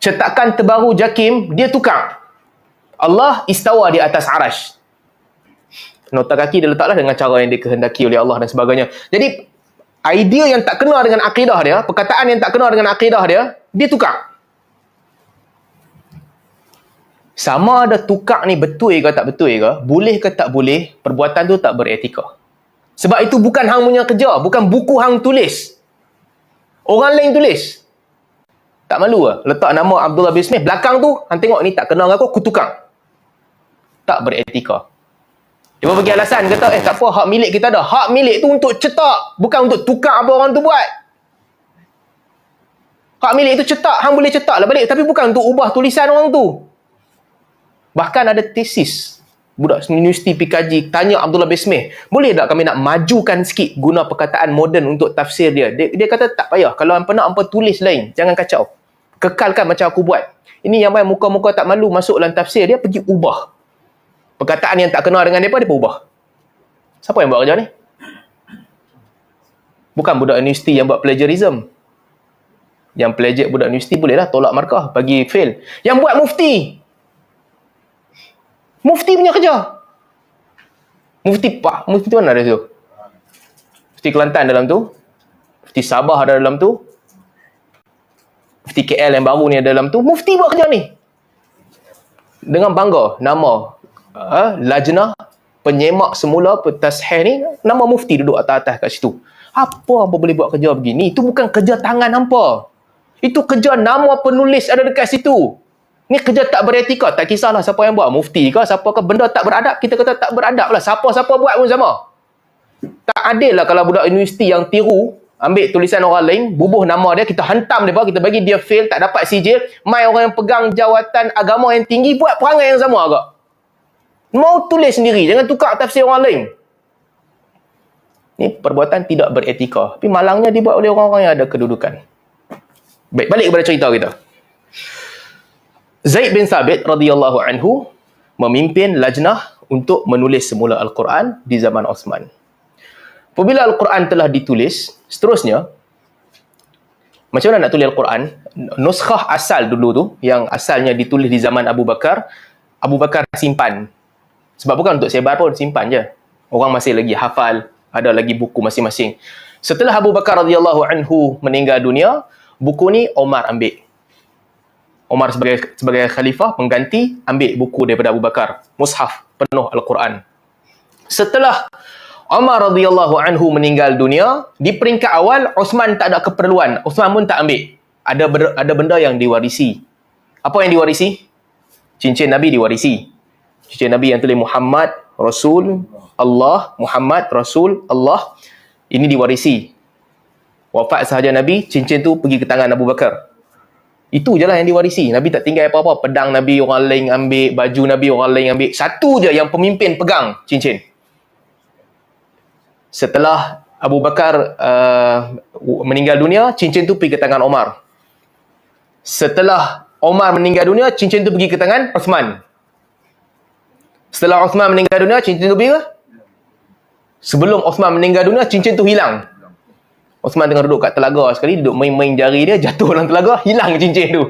Cetakan terbaru JAKIM, dia tukar. Allah istawa di atas arash. Nota kaki dia letaklah dengan cara yang dikehendaki oleh Allah dan sebagainya. Jadi, idea yang tak kena dengan akidah dia, perkataan yang tak kena dengan akidah dia, dia tukar. Sama ada tukar ni betul ke tak betul ke, boleh ke tak boleh, perbuatan tu tak beretika. Sebab itu bukan hang punya kerja, bukan buku hang tulis. Orang lain tulis. Tak malu ke? Letak nama Abdullah bin Smith, belakang tu, hang tengok ni tak kena dengan aku tukar. Tak beretika. Dia bagi alasan, kata, tak apa, hak milik kita dah. Hak milik tu untuk cetak, bukan untuk tukar apa orang tu buat. Hak milik tu cetak, hang boleh cetak lah balik, tapi bukan untuk ubah tulisan orang tu. Bahkan ada tesis, budak universiti PKJ tanya Abdullah bin Smith, boleh tak kami nak majukan sikit guna perkataan moden untuk tafsir dia? Dia kata, tak payah. Kalau hampa nak, hampa tulis lain. Jangan kacau. Kekalkan macam aku buat. Ini yang main muka-muka tak malu masuk dalam tafsir dia, pergi ubah. Perkataan yang tak kena dengan dia ubah. Siapa yang buat kerja ni? Bukan budak universiti yang buat plagiarism. Yang plagiat budak universiti bolehlah tolak markah, bagi fail. Yang buat mufti. Mufti punya kerja. Mufti mana ada tu? Mufti Kelantan dalam tu. Mufti Sabah ada dalam tu. Mufti KL yang baru ni ada dalam tu. Mufti buat kerja ni. Dengan bangga, nama lajnah penyemak semula tasheh ni, nama mufti duduk atas-atas kat situ. Apa boleh buat kerja begini? Itu bukan kerja tangan hampa. Itu kerja nama penulis ada dekat situ. Ni kerja tak beretika. Tak kisahlah siapa yang buat, mufti ke, siapa ke, benda tak beradab, kita kata tak beradab lah. Siapa-siapa buat pun sama. Tak adil lah kalau budak universiti yang tiru, ambil tulisan orang lain, bubuh nama dia, kita hantam dia, kita bagi dia fail, tak dapat sijil, mai orang yang pegang jawatan agama yang tinggi buat perangai yang sama agak. Mau tulis sendiri, jangan tukar tafsir orang lain. Ni perbuatan tidak beretika. Tapi malangnya dibuat oleh orang-orang yang ada kedudukan. Baik, balik kepada cerita kita. Zaid bin Thabit radhiyallahu anhu memimpin lajnah untuk menulis semula Al-Quran di zaman Osman. Apabila Al-Quran telah ditulis, seterusnya, macam mana nak tulis Al-Quran? Nuskhah asal dulu tu, yang asalnya ditulis di zaman Abu Bakar simpan. Sebab bukan untuk sebar pun, simpan je. Orang masih lagi hafal, ada lagi buku masing-masing. Setelah Abu Bakar radhiyallahu anhu meninggal dunia, buku ni Omar ambil. Omar sebagai khalifah pengganti, ambil buku daripada Abu Bakar, mushaf penuh Al-Quran. Setelah Omar radhiyallahu anhu meninggal dunia, di peringkat awal Osman tak ada keperluan, Osman pun tak ambil. Ada benda yang diwarisi. Apa yang diwarisi? Cincin Nabi diwarisi. Cincin Nabi yang tulis Muhammad Rasul Allah, Muhammad Rasul Allah, ini diwarisi. Wafat sahaja Nabi, cincin tu pergi ke tangan Abu Bakar. Itu je lah yang diwarisi. Nabi tak tinggal apa-apa. Pedang Nabi orang lain ambil, baju Nabi orang lain ambil. Satu je yang pemimpin pegang cincin. Setelah Abu Bakar meninggal dunia, cincin tu pergi ke tangan Omar. Setelah Omar meninggal dunia, cincin tu pergi ke tangan Uthman. Setelah Uthman meninggal dunia, cincin tu pergi ke? Sebelum Uthman meninggal dunia, cincin tu hilang. Uthman tengah duduk kat telaga sekali, duduk main-main jari dia, jatuh dalam telaga, hilang cincin tu.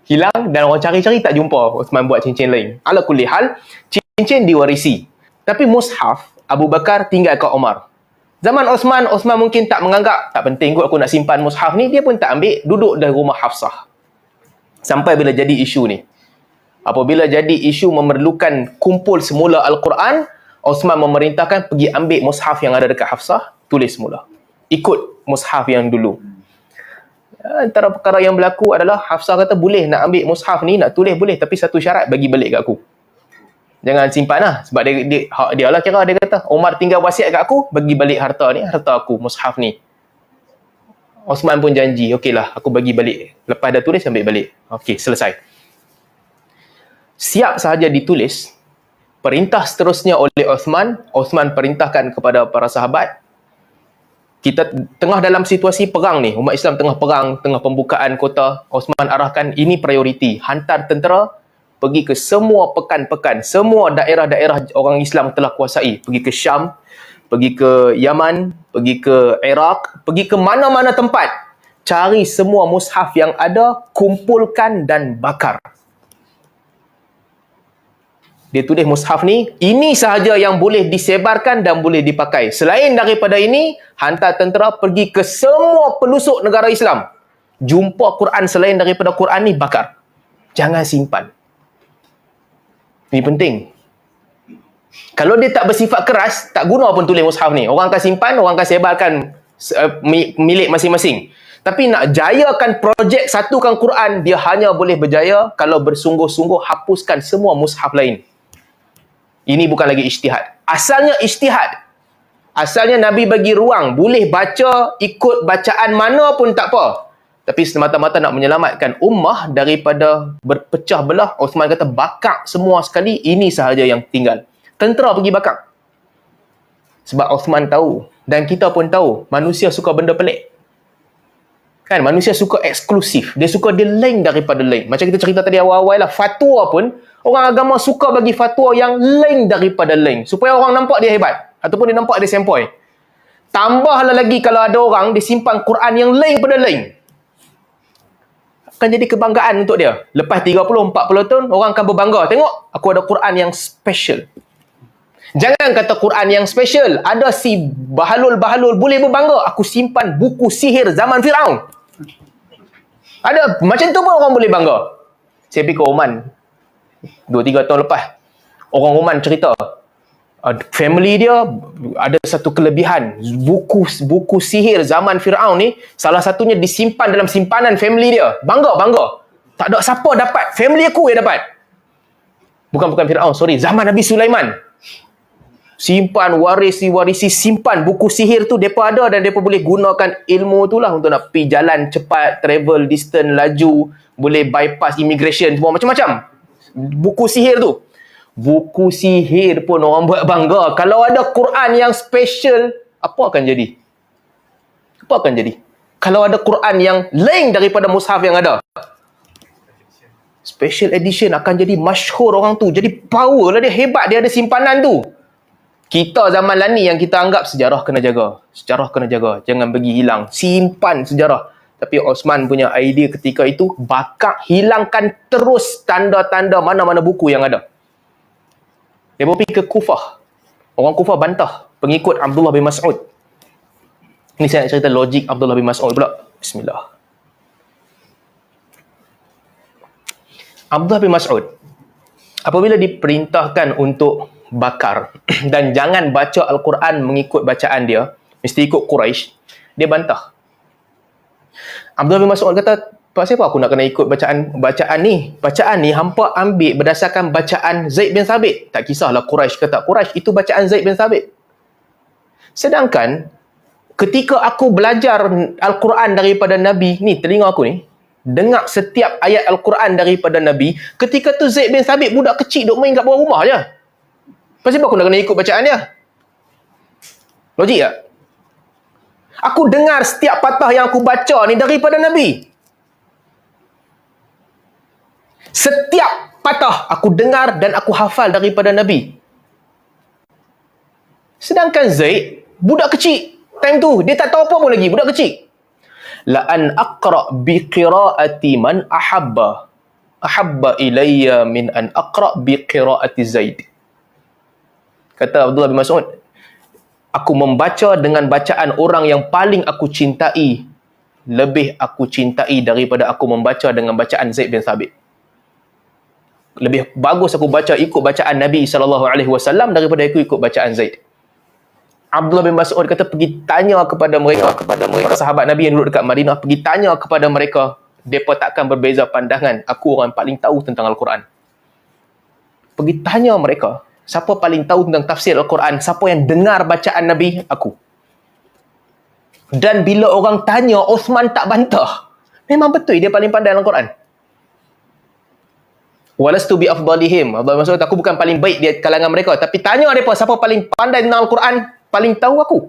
Hilang dan orang cari-cari tak jumpa Uthman buat cincin lain. Ala kulli hal, cincin diwarisi. Tapi mushaf, Abu Bakar tinggal kat Omar. Zaman Osman mungkin tak menganggap, tak penting kot aku nak simpan mushaf ni, dia pun tak ambil, duduk di rumah Hafsah. Sampai bila jadi isu ni. Apabila jadi isu memerlukan kumpul semula Al-Quran, Osman memerintahkan pergi ambil mushaf yang ada dekat Hafsah, tulis semula. Ikut mushaf yang dulu. Antara perkara yang berlaku adalah Hafsah kata boleh nak ambil mushaf ni, nak tulis boleh, tapi satu syarat, bagi balik kat aku. Jangan simpan lah. Sebab dia lah kira, dia kata Omar tinggal wasiat kat aku, bagi balik harta ni, harta aku, mushaf ni. Osman pun janji, okeylah aku bagi balik. Lepas dah tulis, ambil balik. Okey, selesai. Siap sahaja ditulis, Perintah seterusnya oleh Uthman perintahkan kepada para sahabat, kita tengah dalam situasi perang ni, umat Islam tengah perang, tengah pembukaan kota. Uthman arahkan ini prioriti, hantar tentera pergi ke semua pekan-pekan, semua daerah-daerah orang Islam telah kuasai, pergi ke Syam, pergi ke Yaman, pergi ke Iraq, pergi ke mana-mana tempat, cari semua mushaf yang ada, kumpulkan dan bakar. Dia tulis mushaf ni, ini sahaja yang boleh disebarkan dan boleh dipakai. Selain daripada ini, hantar tentera pergi ke semua pelosok negara Islam. Jumpa Quran selain daripada Quran ni, bakar. Jangan simpan. Ini penting. Kalau dia tak bersifat keras, tak guna pun tulis mushaf ni. Orang akan simpan, orang akan sebarkan milik masing-masing. Tapi nak jayakan projek satukan Quran, dia hanya boleh berjaya kalau bersungguh-sungguh hapuskan semua mushaf lain. Ini bukan lagi ijtihad. Asalnya ijtihad. Asalnya Nabi bagi ruang. Boleh baca, ikut bacaan mana pun tak apa. Tapi semata-mata nak menyelamatkan ummah daripada berpecah belah, Uthman kata bakar semua sekali, ini sahaja yang tinggal. Tentera pergi bakar. Sebab Uthman tahu, dan kita pun tahu, manusia suka benda pelik. Kan, manusia suka eksklusif. Dia suka dia lain daripada lain. Macam kita cerita tadi awal-awal lah, fatwa pun, orang agama suka bagi fatwa yang lain daripada lain. Supaya orang nampak dia hebat. Ataupun dia nampak dia sempoi. Tambahlah lagi kalau ada orang dia simpan Quran yang lain pada lain. Akan jadi kebanggaan untuk dia. Lepas 30-40 tahun, orang akan berbangga. Tengok, aku ada Quran yang special. Jangan kata Quran yang special. Ada si bahalul-bahalul boleh berbangga. Aku simpan buku sihir zaman Firaun. Ada. Macam tu pun orang boleh bangga. Saya pergi ke Oman 2-3 tahun lepas. Orang Oman cerita. Family dia ada satu kelebihan. Buku sihir zaman Firaun ni, salah satunya disimpan dalam simpanan family dia. Bangga. Tak ada siapa dapat. Family aku yang dapat. Bukan Firaun, sorry. Zaman Nabi Sulaiman. Simpan, warisi simpan buku sihir tu mereka ada dan mereka boleh gunakan ilmu tu lah untuk nak pergi jalan cepat, travel distance, laju, boleh bypass immigration, semua macam-macam. Buku sihir tu. Buku sihir pun orang buat bangga. Kalau ada Quran yang special, apa akan jadi? Apa akan jadi? Kalau ada Quran yang lain daripada mushaf yang ada, special edition akan jadi masyhur orang tu. Jadi power lah dia, hebat dia ada simpanan tu. Kita zaman lah ni yang kita anggap sejarah kena jaga. Sejarah kena jaga. Jangan bagi hilang. Simpan sejarah. Tapi Uthman punya idea ketika itu, bakar, hilangkan terus tanda-tanda mana-mana buku yang ada. Dia pergi ke Kufah. Orang Kufah bantah pengikut Abdullah bin Mas'ud. Ini saya nak cerita logik Abdullah bin Mas'ud pula. Bismillah. Abdullah bin Mas'ud, apabila diperintahkan untuk bakar dan jangan baca Al-Quran mengikut bacaan dia, mesti ikut Quraisy, dia bantah. Abdullah bin Mas'ud kata, pasal apa aku nak kena ikut bacaan ni? Bacaan ni hampa ambil berdasarkan bacaan Zaid bin Thabit. Tak kisahlah Quraisy kata Quraisy, itu bacaan Zaid bin Thabit. Sedangkan ketika aku belajar Al-Quran daripada Nabi, ni telinga aku ni, dengar setiap ayat Al-Quran daripada Nabi, ketika tu Zaid bin Thabit budak kecil duk main kat bawah rumah je. Pasal apa aku nak kena ikut bacaan dia? Logik tak? Aku dengar setiap patah yang aku baca ni daripada Nabi. Setiap patah aku dengar dan aku hafal daripada Nabi. Sedangkan Zaid, budak kecil, time tu, dia tak tahu apa pun lagi, budak kecil. La an aqra bi qiraati man ahabba ilayya min an aqra bi qiraati Zaid. Kata Abdullah bin Mas'ud, aku membaca dengan bacaan orang yang paling aku cintai, lebih aku cintai daripada aku membaca dengan bacaan Zaid bin Thabit. Lebih bagus aku baca ikut bacaan Nabi SAW daripada aku ikut bacaan Zaid. Abdullah bin Mas'ud kata, pergi tanya kepada mereka, para sahabat Nabi yang duduk dekat Madinah, pergi tanya kepada mereka, mereka takkan berbeza pandangan. Aku orang paling tahu tentang Al-Quran. Pergi tanya mereka, siapa paling tahu tentang tafsir Al-Quran? Siapa yang dengar bacaan Nabi? Aku. Dan bila orang tanya, Uthman tak bantah. Memang betul dia paling pandai Al-Quran. Walastu bi afdalihim. Maksud aku bukan paling baik di kalangan mereka, tapi tanya mereka siapa paling pandai tentang Al-Quran, paling tahu aku.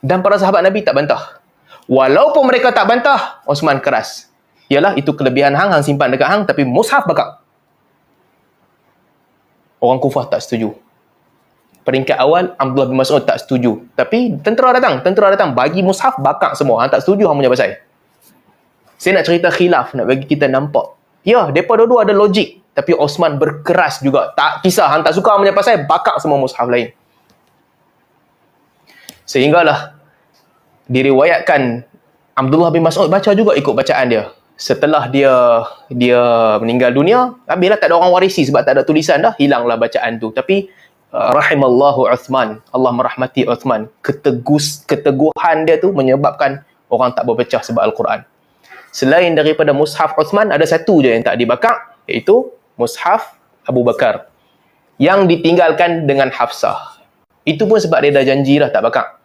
Dan para sahabat Nabi tak bantah. Walaupun mereka tak bantah, Osman keras. Yalah, itu kelebihan hang simpan dekat hang, tapi mushaf bakar. Orang Kufah tak setuju. Peringkat awal, Abdullah bin Mas'ud tak setuju. Tapi tentera datang. Bagi mushaf bakar semua. Hang tak setuju, hang punya pasal. Saya nak cerita khilaf, nak bagi kita nampak. Ya, mereka dua-dua ada logik. Tapi Osman berkeras juga. Tak kisah, hang tak suka hang punya pasal, bakar semua mushaf lain. Sehinggalah diriwayatkan Abdullah bin Mas'ud baca juga ikut bacaan dia. Setelah dia meninggal dunia, habislah tak ada orang warisi sebab tak ada tulisan dah, hilanglah bacaan tu. Tapi rahimallahu Uthman, Allah merahmati Uthman. Keteguhan dia tu menyebabkan orang tak berpecah sebab Al-Quran. Selain daripada mushaf Uthman, ada satu je yang tak dibakar, iaitu mushaf Abu Bakar, yang ditinggalkan dengan Hafsah. Itu pun sebab dia dah janji dah tak bakar.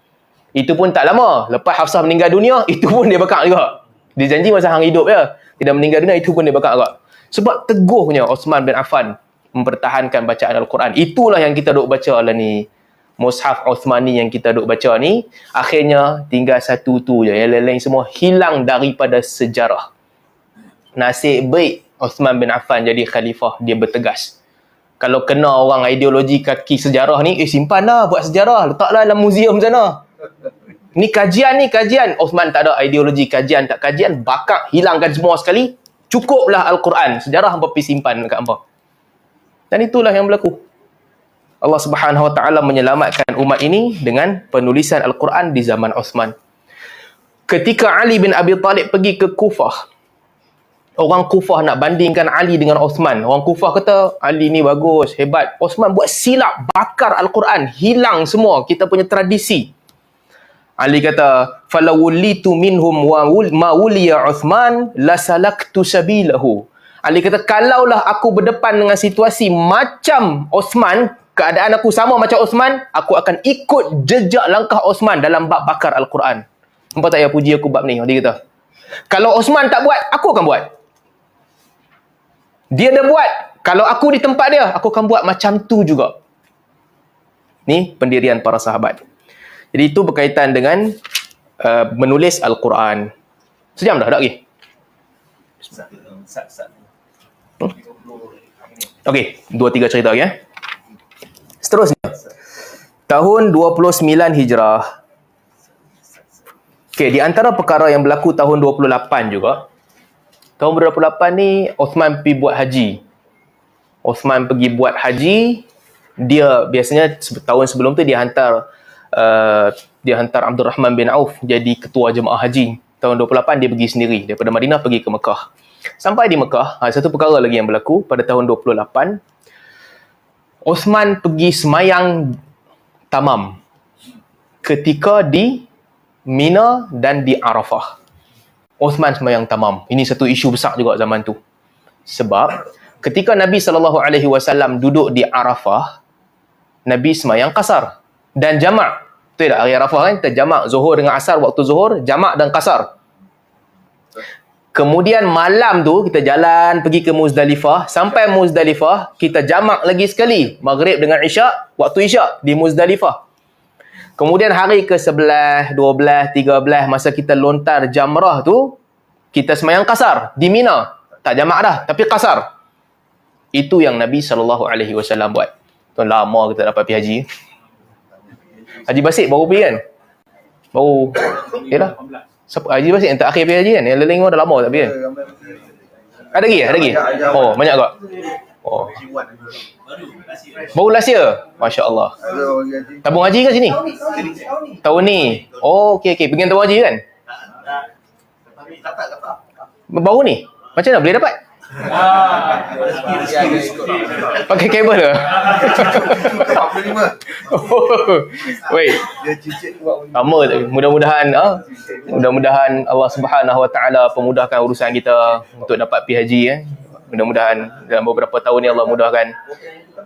Itu pun tak lama. Lepas Hafsah meninggal dunia, itu pun dia bakar juga. Dia janji masa hang hidup ya. Tidak meninggal dunia, itu pun dia bakar juga. Sebab teguhnya Osman bin Affan mempertahankan bacaan Al-Quran. Itulah yang kita duk baca lah ni. Mushaf Uthmani yang kita duk baca ni, akhirnya tinggal satu tu je. Yang lain-lain semua hilang daripada sejarah. Nasib baik Uthman bin Affan jadi khalifah, dia bertegas. Kalau kena orang ideologi kaki sejarah ni, simpan dah buat sejarah, letaklah dalam muzium sana. Ni kajian. Uthman tak ada ideologi kajian, tak kajian, bakar, hilangkan semua sekali. Cukuplah Al-Quran. Sejarah hampa pergi simpan dekat hampa. Dan itulah yang berlaku. Allah Subhanahu Wa Taala menyelamatkan umat ini dengan penulisan Al-Quran di zaman Uthman. Ketika Ali bin Abi Talib pergi ke Kufah, orang Kufah nak bandingkan Ali dengan Uthman. Orang Kufah kata, Ali ni bagus, hebat. Uthman buat silap, bakar Al-Quran, hilang semua kita punya tradisi. Ali kata, falawulitu minhum wa ma wuliya Uthman lasalaktu sabilahu. Ali kata, kalaulah aku berdepan dengan situasi macam Uthman, keadaan aku sama macam Uthman, aku akan ikut jejak langkah Uthman dalam bab bakar Al-Quran. Nampak tak ya puji aku bab ni? Dia kata, kalau Uthman tak buat, aku akan buat. Dia dah buat. Kalau aku di tempat dia, aku akan buat macam tu juga. Ni pendirian para sahabat. Jadi itu berkaitan dengan menulis Al-Quran. Sejam dah lagi. Okey, 2-3 cerita lagi. Seterusnya. Tahun 29 Hijrah. Okey, di antara perkara yang berlaku tahun 28 juga. Tahun 28 ni, Uthman pergi buat haji. Uthman pergi buat haji. Dia biasanya tahun sebelum tu dia hantar Abdul Rahman bin Auf jadi ketua jemaah haji. Tahun 28 dia pergi sendiri daripada Madinah pergi ke Mekah. Sampai di Mekah, satu perkara lagi yang berlaku pada tahun 28. Uthman pergi semayang tamam ketika di Mina dan di Arafah. Uthman semayang tamam. Ini satu isu besar juga zaman tu. Sebab ketika Nabi SAW duduk di Arafah, Nabi semayang qasar dan jamak. Betul tak? Hari Arafah kan, kita jamak zuhur dengan asar, waktu zuhur, jamak dan qasar. Kemudian malam tu, kita jalan pergi ke Muzdalifah. Sampai Muzdalifah, kita jamak lagi sekali. Maghrib dengan Isyak, waktu Isyak di Muzdalifah. Kemudian hari ke-11, 12, 13, masa kita lontar jamrah tu, kita semayang qasar di Mina. Tak jamak dah, tapi qasar. Itu yang Nabi SAW buat. Tuan lama kita dapat pergi haji. Haji Basit baru pergi kan? Baru, yalah. Haji Basit yang terakhir pergi haji kan? Yang lain dah lama tak pergi kan? Ada lagi? Ada lagi? Oh, banyak tak? Oh. Baru last year? Masya Allah. Tabung haji kan sini? Tahun ni? Oh, okey. Pergi tabung haji kan? Baru ni? Macam mana boleh dapat? Pakai kabel ke? 45. Wait. Lama tak? Mudah-mudahan Allah Subhanahu Wa Taala pemudahkan urusan kita untuk dapat pergi haji Mudah-mudahan dalam beberapa tahun ni Allah mudahkan.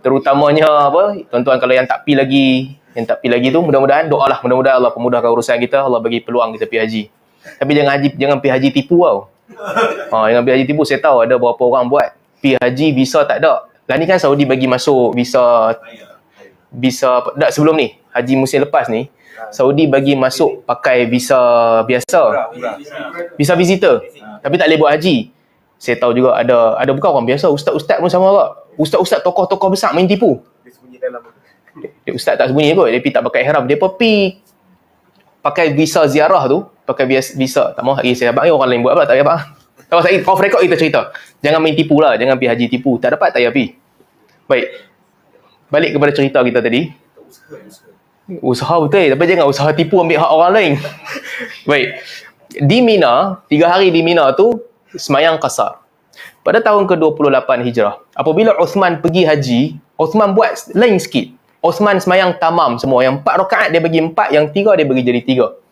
Terutamanya tuan-tuan kalau yang tak pergi lagi tu, mudah-mudahan doalah, mudah-mudahan Allah pemudahkan urusan kita, Allah bagi peluang kita pergi haji. Tapi jangan pergi haji tipu tau. Jangan pergi haji tipu. Saya tahu ada beberapa orang buat Pergi haji, visa tak ada. Lah ni kan Saudi bagi masuk visa tak sebelum ni. Haji musim lepas ni, Saudi bagi masuk pakai visa biasa. Visa visitor. Tapi tak boleh buat haji. Saya tahu juga ada bukan orang biasa, ustaz-ustaz pun sama juga. Ustaz-ustaz tokoh-tokoh besar main tipu. Ustaz tak sembunyi kot, dia pergi tak pakai ihram. Dia pergi pakai visa ziarah tu, pakai visa. Tak mahu lagi saya abang, orang lain buat apa, tak payah abang. Kalau saya off record kita cerita. Jangan main tipu lah, jangan pergi haji tipu. Tak dapat, tak payah pergi. Baik. Balik kepada cerita kita tadi. Usaha betul, tapi jangan usaha tipu ambil hak orang lain. Baik. Di Mina, 3 hari di Mina tu, semayang qasar. Pada tahun ke-28 Hijrah, apabila Uthman pergi haji, Uthman buat lain sikit. Uthman semayang tamam semua. Yang 4 rakaat dia bagi 4, yang 3 dia bagi jadi 3.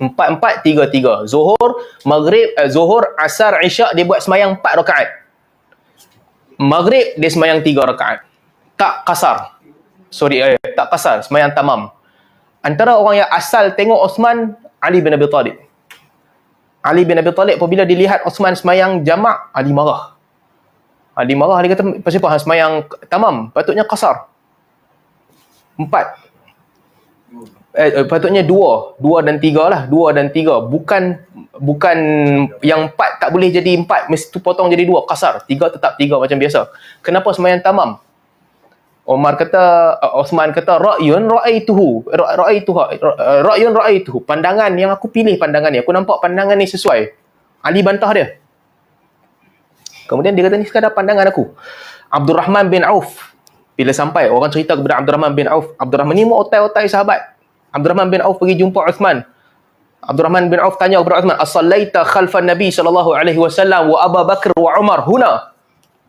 4, 3. Zuhur, Maghrib, Zuhur, Asar, Isyak dia buat semayang 4 rakaat. Maghrib dia semayang 3 rakaat. Tak kasar. Tak kasar, semayang tamam. Antara orang yang asal tengok Uthman, Ali bin Abi Talib. Ali bin Abi Talib apabila dilihat Uthman semayang jamak, Ali marah. Dia kata, pasal apa semayang tamam? Patutnya kasar. 4. Patutnya 2 dan 3 lah. 2 dan 3. Bukan yang 4 tak boleh jadi 4, mesti potong jadi 2, kasar. 3 tetap 3 macam biasa. Kenapa semayang tamam? Uthman kata, ra'yun ra'aituhu. Pandangan yang aku pilih, pandangan ni. Aku nampak pandangan ni sesuai. Ali bantah dia. Kemudian dia kata, ni sekadar pandangan aku. Abdul Rahman bin Auf. Bila sampai, orang cerita kepada Abdul Rahman bin Auf. Abdul Rahman ni otai-otai sahabat. Abdul Rahman bin Auf pergi jumpa Uthman. Abdul Rahman bin Auf tanya kepada Uthman, as-sallaita khalfan Nabi SAW wa Abu Bakar wa Umar huna?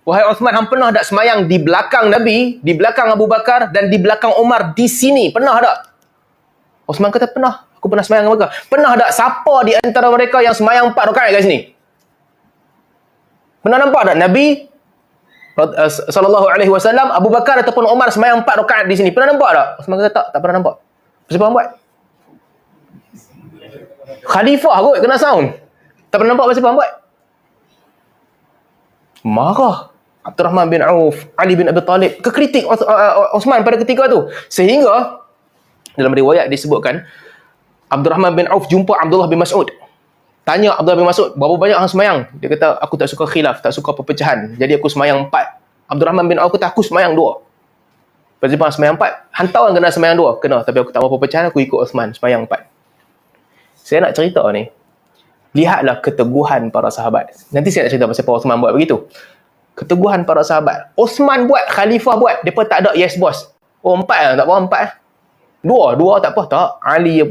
Wahai Uthman, hang pernah tak semayang di belakang Nabi, di belakang Abu Bakar dan di belakang Umar di sini? Pernah tak? Uthman kata, pernah. Aku pernah semayang dengan mereka. Pernah tak siapa di antara mereka yang semayang 4 rakaat kat sini? Pernah nampak tak Nabi SAW, Abu Bakar ataupun Umar semayang 4 rakaat di sini? Pernah nampak tak? Uthman kata, tak pernah nampak. Siapa yang buat? Khalifah kot kena sound. Tak pernah nampak siapa yang buat. Marah Abdul Rahman bin Auf, Ali bin Abi Talib, kekritik Uthman pada ketika tu. Sehingga dalam riwayat disebutkan Abdul Rahman bin Auf jumpa Abdullah bin Mas'ud. Tanya Abdullah bin Mas'ud, berapa banyak hang semayang? Dia kata, aku tak suka khilaf, tak suka perpecahan. Jadi aku semayang 4. Abdul Rahman bin Auf kata, aku semayang 2. Lepas tu semayang 4. Hantar orang kena semayang 2. Kena, tapi aku tak mahu perpecahan, aku ikut Uthman semayang 4. Saya nak cerita ni, lihatlah keteguhan para sahabat. Nanti saya nak cerita pasal Uthman buat begitu. Keteguhan para sahabat. Uthman buat, Khalifah buat, mereka tak ada yes boss. Oh 4 lah, tak apa 4 lah. 2 tak apa, tak. Ali,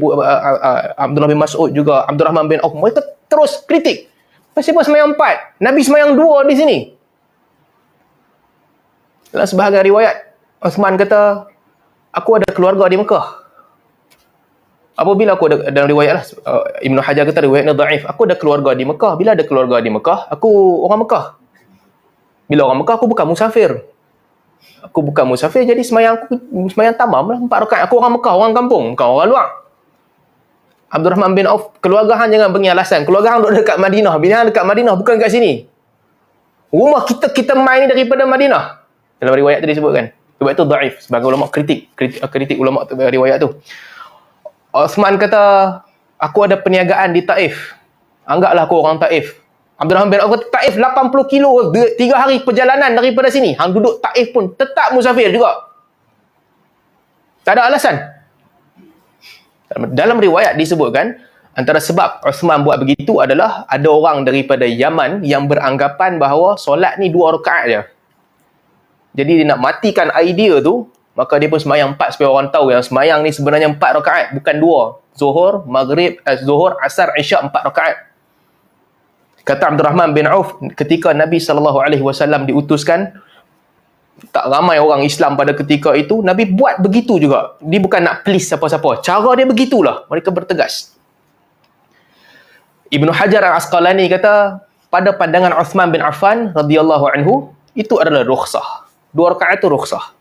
Abdullah bin Mas'ud juga, Abdul Rahman bin Auf, mereka terus kritik. Pasal apa semayang 4? Nabi semayang 2 di sini. Dalam sebahagian riwayat, Uthman kata, aku ada keluarga di Mekah. Apabila aku ada, dalam riwayat lah, Ibn Hajar kata riwayatnya dhaif. Aku ada keluarga di Mekah. Bila ada keluarga di Mekah, aku orang Mekah. Bila orang Mekah, aku bukan musafir. Jadi semayang tamam lah 4 rakaat. Aku orang Mekah, orang kampung, bukan orang luar. Abdul Rahman bin Auf, keluarga hang jangan bagi alasan. Keluarga hang duduk dekat Madinah. Bila hang dekat Madinah, bukan kat sini. Rumah kita main daripada Madinah. Dalam riwayat tu disebutkan. Riwayat tu dhaif. Sebagai ulama kritik ulama riwayat tu. Uthman kata, aku ada perniagaan di Taif. Anggaplah aku orang Taif. Abdul Rahman bin Auf kata, Taif 80 kilo, 3 hari perjalanan daripada sini. Hang duduk Taif pun tetap musafir juga. Tak ada alasan. Dalam riwayat disebutkan, antara sebab Uthman buat begitu adalah ada orang daripada Yaman yang beranggapan bahawa solat ni 2 rakaat je. Jadi dia nak matikan idea tu, maka dia pun semayang 4 supaya orang tahu yang semayang ni sebenarnya 4 rakaat, bukan 2. Zuhur, Maghrib, Zuhur, Asar, Isyak 4 rakaat. Kata Abdul Rahman bin Auf, ketika Nabi SAW diutuskan, tak ramai orang Islam pada ketika itu, Nabi buat begitu juga. Dia bukan nak please siapa-siapa. Cara dia begitulah. Mereka bertegas. Ibn Hajar al-Asqalani kata, pada pandangan Uthman bin Affan radhiyallahu anhu, itu adalah rukhsah. 2 rakaat itu rukhsah.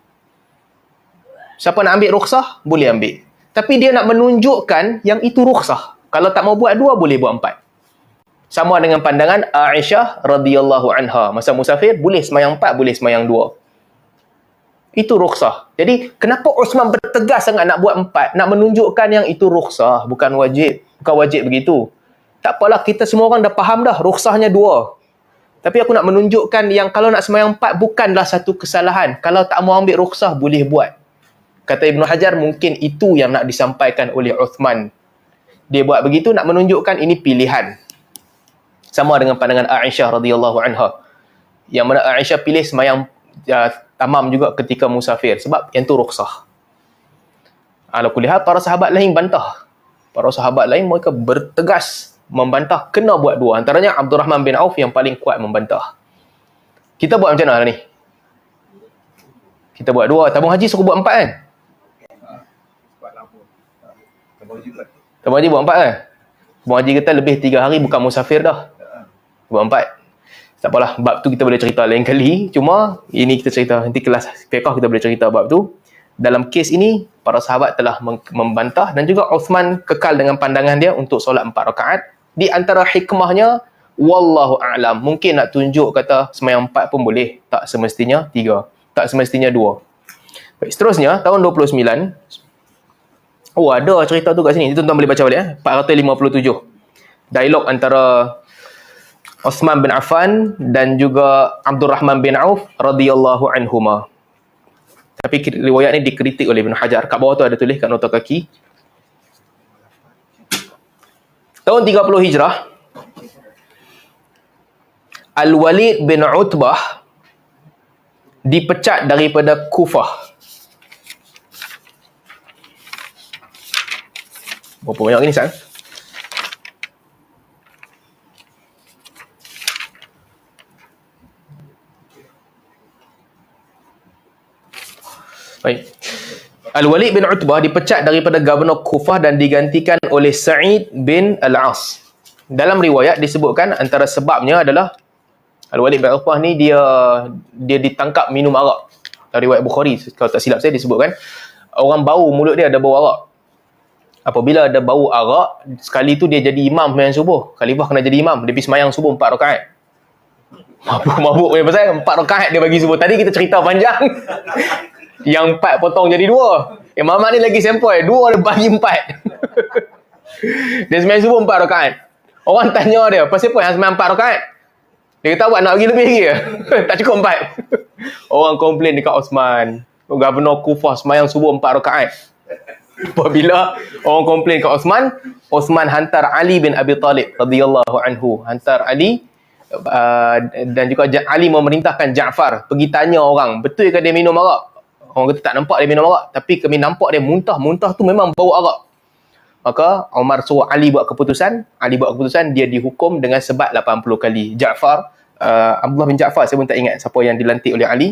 Siapa nak ambil rukhsah, boleh ambil. Tapi dia nak menunjukkan yang itu rukhsah. Kalau tak mau buat 2, boleh buat 4. Sama dengan pandangan Aisyah radhiyallahu anha. Masa musafir, boleh semayang 4, boleh semayang 2. Itu rukhsah. Jadi, kenapa Uthman bertegas sangat nak buat 4? Nak menunjukkan yang itu rukhsah, bukan wajib. Bukan wajib begitu. Tak apalah, kita semua orang dah faham dah, rukhsahnya 2. Tapi aku nak menunjukkan yang kalau nak semayang 4, bukanlah satu kesalahan. Kalau tak mau ambil rukhsah, boleh buat. Kata Ibn Hajar, mungkin itu yang nak disampaikan oleh Uthman. Dia buat begitu, nak menunjukkan ini pilihan. Sama dengan pandangan Aisyah radhiyallahu anha. Yang mana Aisyah pilih semayang tamam juga ketika musafir. Sebab yang tu rukhsah. Ala kulli hal, para sahabat lain bantah. Para sahabat lain mereka bertegas membantah kena buat 2. Antaranya Abdul Rahman bin Auf yang paling kuat membantah. Kita buat macam mana ni? Kita buat 2. Tabung haji suruh buat 4 kan? Tabung haji buat 4 kan? Tabung haji kata lebih 3 hari bukan musafir dah. Buat 4. Tak apalah, bab tu kita boleh cerita lain kali. Cuma, ini kita cerita, nanti kelas fiqh kita boleh cerita bab tu. Dalam kes ini, para sahabat telah membantah dan juga Uthman kekal dengan pandangan dia untuk solat 4 rakaat. Di antara hikmahnya, wallahu a'lam. Mungkin nak tunjuk kata semayang 4 pun boleh. Tak semestinya 3. Tak semestinya 2. Baik, seterusnya, tahun 29. Oh, ada cerita tu kat sini. Tuan-tuan boleh baca balik. 457. Dialog antara Uthman bin Affan dan juga Abdul Rahman bin Auf radhiyallahu anhuma. Tapi riwayat ni dikritik oleh Ibn Hajar. Kat bawah tu ada tulis kat nota kaki. Tahun 30 Hijrah, Al-Walid bin Utbah dipecat daripada Kufah. Berapa banyak ni, San? Baik. Al-Walid bin Utbah dipecat daripada Gubernur Kufah dan digantikan oleh Sa'id bin Al-As. Dalam riwayat disebutkan antara sebabnya adalah Al-Walid bin Utbah ni dia ditangkap minum arak. Dalam riwayat Bukhari, kalau tak silap saya disebutkan orang bau mulut dia ada bau arak. Apabila ada bau arak, sekali tu dia jadi imam sembahyang subuh. Khalifah kena jadi imam, dia pergi sembahyang subuh 4 rakaat. Mabuk punya pasal 4 rakaat dia bagi subuh. Tadi kita cerita panjang. Yang 4 potong jadi 2. Mamat ni lagi sempoi. 2 dia bagi 4. Dia sembahyang subuh 4 rakaat. Orang tanya dia, pasal apa yang sembahyang 4 rakaat? Dia kata, awak nak bagi lebih lagi ke? Tak cukup 4. Orang komplain dekat Osman. Gubernur Kufah sembahyang subuh 4 rakaat. Apabila orang komplain kat Osman, Osman hantar Ali bin Abi Talib radhiyallahu anhu. Hantar Ali dan juga Ali memerintahkan Ja'far pergi tanya orang, betul ke dia minum arak? Orang kata tak nampak dia minum arak, tapi kami nampak dia muntah tu memang bau arak. Maka Umar suruh Ali buat keputusan. Ali buat keputusan, dia dihukum dengan sebat 80 kali. Ja'far, Abdullah bin Ja'far, saya pun tak ingat siapa yang dilantik oleh Ali.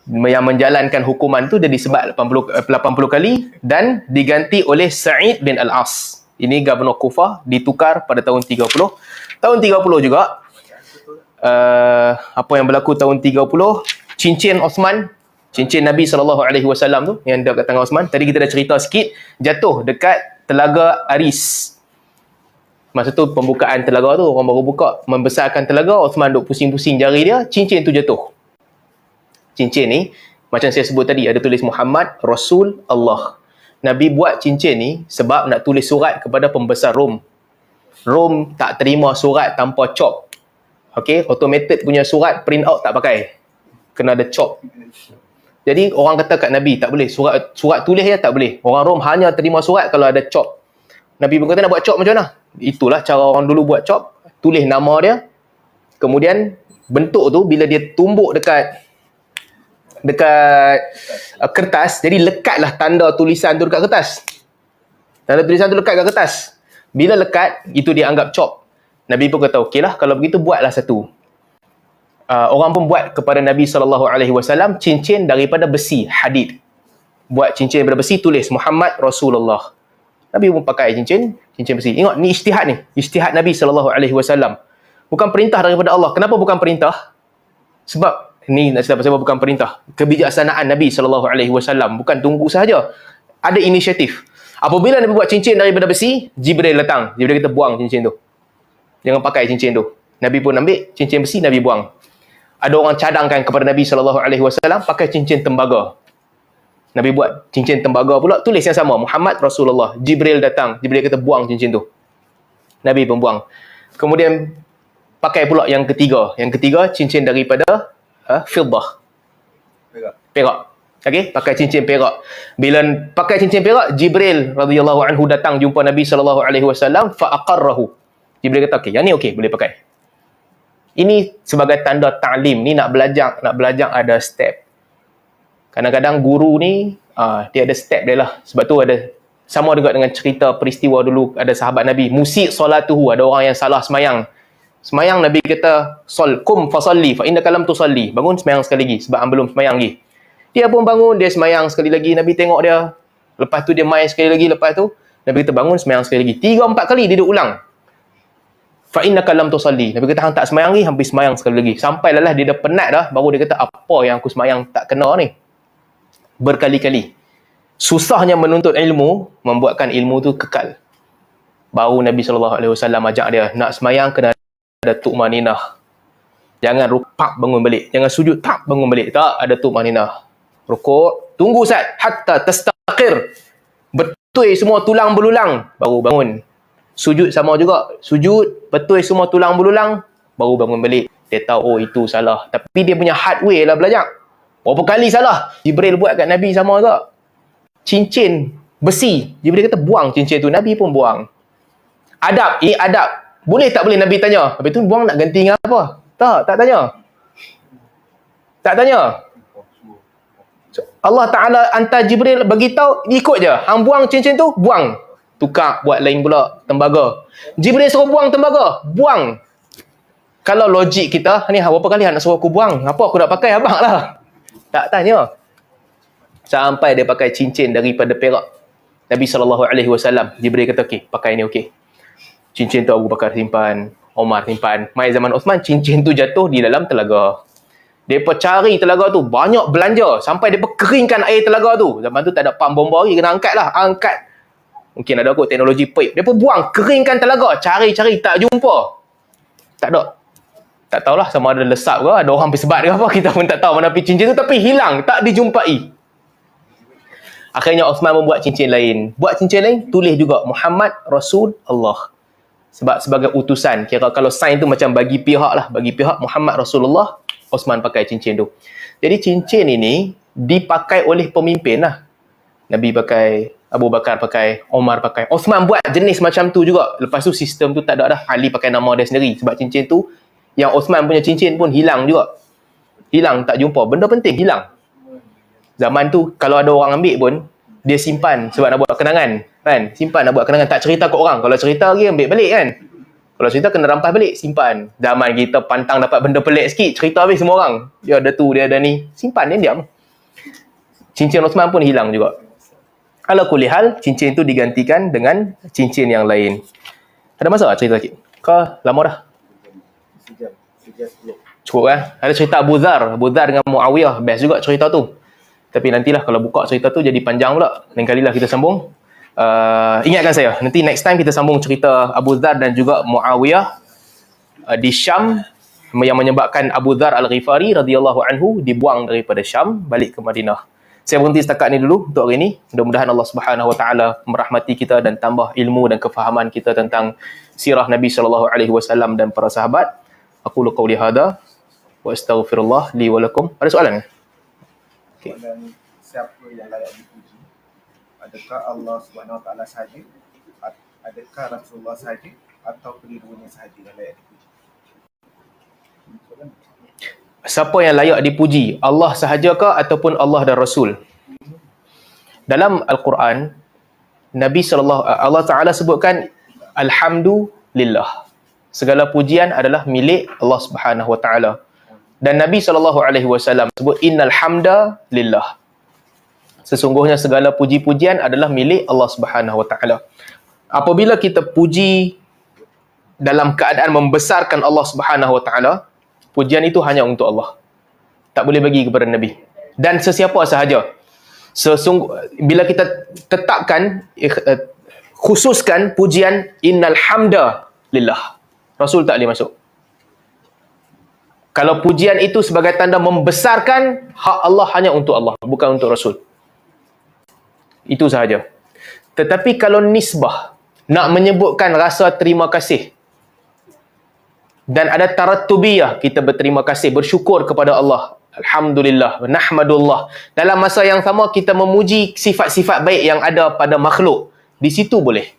Yang menjalankan hukuman tu dia disebat 80 kali dan diganti oleh Sa'id bin Al-As. Ini Gubernur Kufah, ditukar pada tahun 30. Tahun 30 juga, apa yang berlaku tahun 30, cincin Osman, cincin Nabi SAW tu, yang dekat tangan Osman, tadi kita dah cerita sikit, jatuh dekat Telaga Aris. Masa tu pembukaan telaga tu, orang baru buka, membesarkan telaga, Osman duk pusing-pusing jari dia, cincin tu jatuh. Cincin ni, macam saya sebut tadi, ada tulis Muhammad Rasul Allah. Nabi buat cincin ni sebab nak tulis surat kepada pembesar Rom. Rom tak terima surat tanpa chop. Okay, automated punya surat print out tak pakai. Kena ada chop. Jadi orang kata kat Nabi, tak boleh. Surat tulis je tak boleh. Orang Rom hanya terima surat kalau ada chop. Nabi pun kata nak buat chop macam mana? Itulah cara orang dulu buat chop. Tulis nama dia. Kemudian bentuk tu bila dia tumbuk dekat kertas, jadi lekatlah tanda tulisan tu dekat kertas. Tanda tulisan tu lekat kat kertas. Bila lekat, itu dia anggap chop. Nabi pun kata, okeylah, kalau begitu buatlah satu. Orang pun buat kepada Nabi SAW cincin daripada besi, hadid. Buat cincin daripada besi, tulis Muhammad Rasulullah. Nabi pun pakai cincin besi. Ingat, ni ijtihad ni. Ijtihad Nabi SAW. Bukan perintah daripada Allah. Kenapa bukan perintah? Sebab ni nak cerita pasal bukan perintah. Kebijaksanaan Nabi SAW. Bukan tunggu sahaja. Ada inisiatif. Apabila Nabi buat cincin daripada besi, Jibril datang. Jibril kata buang cincin tu. Jangan pakai cincin tu. Nabi pun ambil cincin besi, Nabi buang. Ada orang cadangkan kepada Nabi SAW pakai cincin tembaga. Nabi buat cincin tembaga pula, tulis yang sama, Muhammad Rasulullah. Jibril datang, Jibril kata buang cincin tu. Nabi pun buang. Kemudian pakai pula yang ketiga. Yang ketiga cincin daripada fiddah. Perak. Okey, pakai cincin perak. Bila pakai cincin perak, Jibril radhiyallahu anhu datang jumpa Nabi SAW, fa aqarrahu. Jibril kata okey, yang ni okey, boleh pakai. Ini sebagai tanda ta'lim. Ni nak belajar ada step. Kadang-kadang guru ni dia ada step dia lah. Sebab tu ada sama juga dengan cerita peristiwa dulu ada sahabat Nabi, musik solatuhu, ada orang yang salah semayang. Semayang Nabi kata, kum fasalli fa innaka lam tusalli. Bangun semayang sekali lagi sebab belum semayang lagi. Dia pun bangun, dia semayang sekali lagi, Nabi tengok dia. Lepas tu dia main sekali lagi, lepas tu Nabi kata bangun semayang sekali lagi. 3-4 kali dia duk ulang. Fa innaka lam tusalli. Nabi kata hang tak semayang lagi, hampir semayang sekali lagi. Sampai lah dia dah penat dah, baru dia kata apa yang aku semayang tak kena ni. Berkali-kali. Susahnya menuntut ilmu membuatkan ilmu tu kekal. Baru Nabi SAW ajak dia, nak semayang kena ada tu'maninah. Jangan rukuk bangun balik, jangan sujud tak bangun balik, tak ada tu'maninah. Rukuk, tunggu Ustaz hatta tastaqir. Betul semua tulang belulang baru bangun. Sujud sama juga, sujud betul semua tulang belulang baru bangun balik. Dia tahu oh itu salah, tapi dia punya hard way lah belajar. Berapa kali salah Jibril buat kat Nabi sama juga. Cincin besi, Jibril kata buang cincin tu, Nabi pun buang. Adab, ini adab. Boleh tak boleh Nabi tanya? Habis tu buang nak ganti dengan apa? Tak tanya. Tak tanya. Allah Ta'ala hantar Jibril beritahu, ikut je. Hang buang cincin tu, buang. Tukar, buat lain pula, tembaga. Jibril suruh buang tembaga, buang. Kalau logik kita, ni berapa kali nak suruh aku buang? Apa aku nak pakai abang lah? Tak tanya. Sampai dia pakai cincin daripada perak. Nabi SAW, Jibril kata, okey, pakai ni okey. Cincin tu Abu Bakar simpan, Omar simpan. Mai zaman Osman, cincin tu jatuh di dalam telaga. Mereka cari telaga tu, banyak belanja. Sampai mereka keringkan air telaga tu. Zaman tu tak ada pam bomba lagi, kena angkat lah. Angkat. Mungkin ada kot teknologi pipe. Mereka buang, keringkan telaga. Cari-cari, tak jumpa. Tak ada. Tak tahulah sama ada lesap ke, ada orang bersebat ke apa. Kita pun tak tahu mana pergi cincin tu. Tapi hilang, tak dijumpai. Akhirnya Osman membuat cincin lain. Buat cincin lain, tulis juga Muhammad Rasul Allah. Sebab sebagai utusan. Kira kalau sign tu macam bagi pihak lah. Bagi pihak Muhammad Rasulullah, Osman pakai cincin tu. Jadi cincin ini dipakai oleh pemimpin lah. Nabi pakai, Abu Bakar pakai, Omar pakai. Osman buat jenis macam tu juga. Lepas tu sistem tu tak ada dah. Ali pakai nama dia sendiri. Sebab cincin tu, yang Osman punya cincin pun hilang juga. Hilang, tak jumpa. Benda penting, hilang. Zaman tu, kalau ada orang ambil pun, dia simpan sebab nak buat kenangan. Kan? Simpan nak buat kenangan. Tak cerita ke orang. Kalau cerita lagi, ambil balik kan. Kalau cerita kena rampas balik, simpan. Zaman kita pantang dapat benda pelik sikit, cerita habis semua orang. Dia ada tu, dia ada ni. Simpan, dia diam. Cincin Osman pun hilang juga. Ala kulli hal, cincin tu digantikan dengan cincin yang lain. Ada masalah cerita sikit? Kau lama dah? Cukup kan? Ada cerita Abu Dhar dengan Muawiyah. Best juga cerita tu. Tapi nantilah kalau buka cerita tu jadi panjang pula. Lain kalilah kita sambung. Ingatkan saya, nanti next time kita sambung cerita Abu Dhar dan juga Muawiyah di Syam, yang menyebabkan Abu Dhar Al-Ghifari radhiyallahu anhu dibuang daripada Syam balik ke Madinah. Saya berhenti setakat ni dulu untuk hari ini. Mudah-mudahan Allah Subhanahu Wa Taala merahmati kita dan tambah ilmu dan kefahaman kita tentang sirah Nabi sallallahu alaihi wasallam dan para sahabat. Aku qauli hadza wa astaghfirullah li wa lakum. Ada soalan? Okay. Siapa yang layak dipuji? Adakah Allah Subhanahu Wa Taala sahaja? Adakah Rasulullah sahaja? Atau kedua-duanya sahaja yang layak dipuji? Siapa yang layak dipuji? Allah sahajakah ataupun Allah dan Rasul? Dalam Al-Quran, Allah Ta'ala sebutkan Alhamdulillah. Segala pujian adalah milik Allah Subhanahu Wa Taala. Dan Nabi SAW sebut Innal hamda lillah. Sesungguhnya segala puji-pujian adalah milik Allah Subhanahu Wa Taala. Apabila kita puji dalam keadaan membesarkan Allah Subhanahu Wa Taala, pujian itu hanya untuk Allah. Tak boleh bagi kepada Nabi. Dan sesiapa sahaja. Bila kita tetapkan, khususkan pujian innal hamda lillah, Rasul tak boleh masuk. Kalau pujian itu sebagai tanda membesarkan, hak Allah hanya untuk Allah, bukan untuk Rasul. Itu sahaja. Tetapi kalau nisbah, nak menyebutkan rasa terima kasih, dan ada tarattubiyah, kita berterima kasih, bersyukur kepada Allah, alhamdulillah, nahmadullah. Dalam masa yang sama kita memuji sifat-sifat baik yang ada pada makhluk, di situ boleh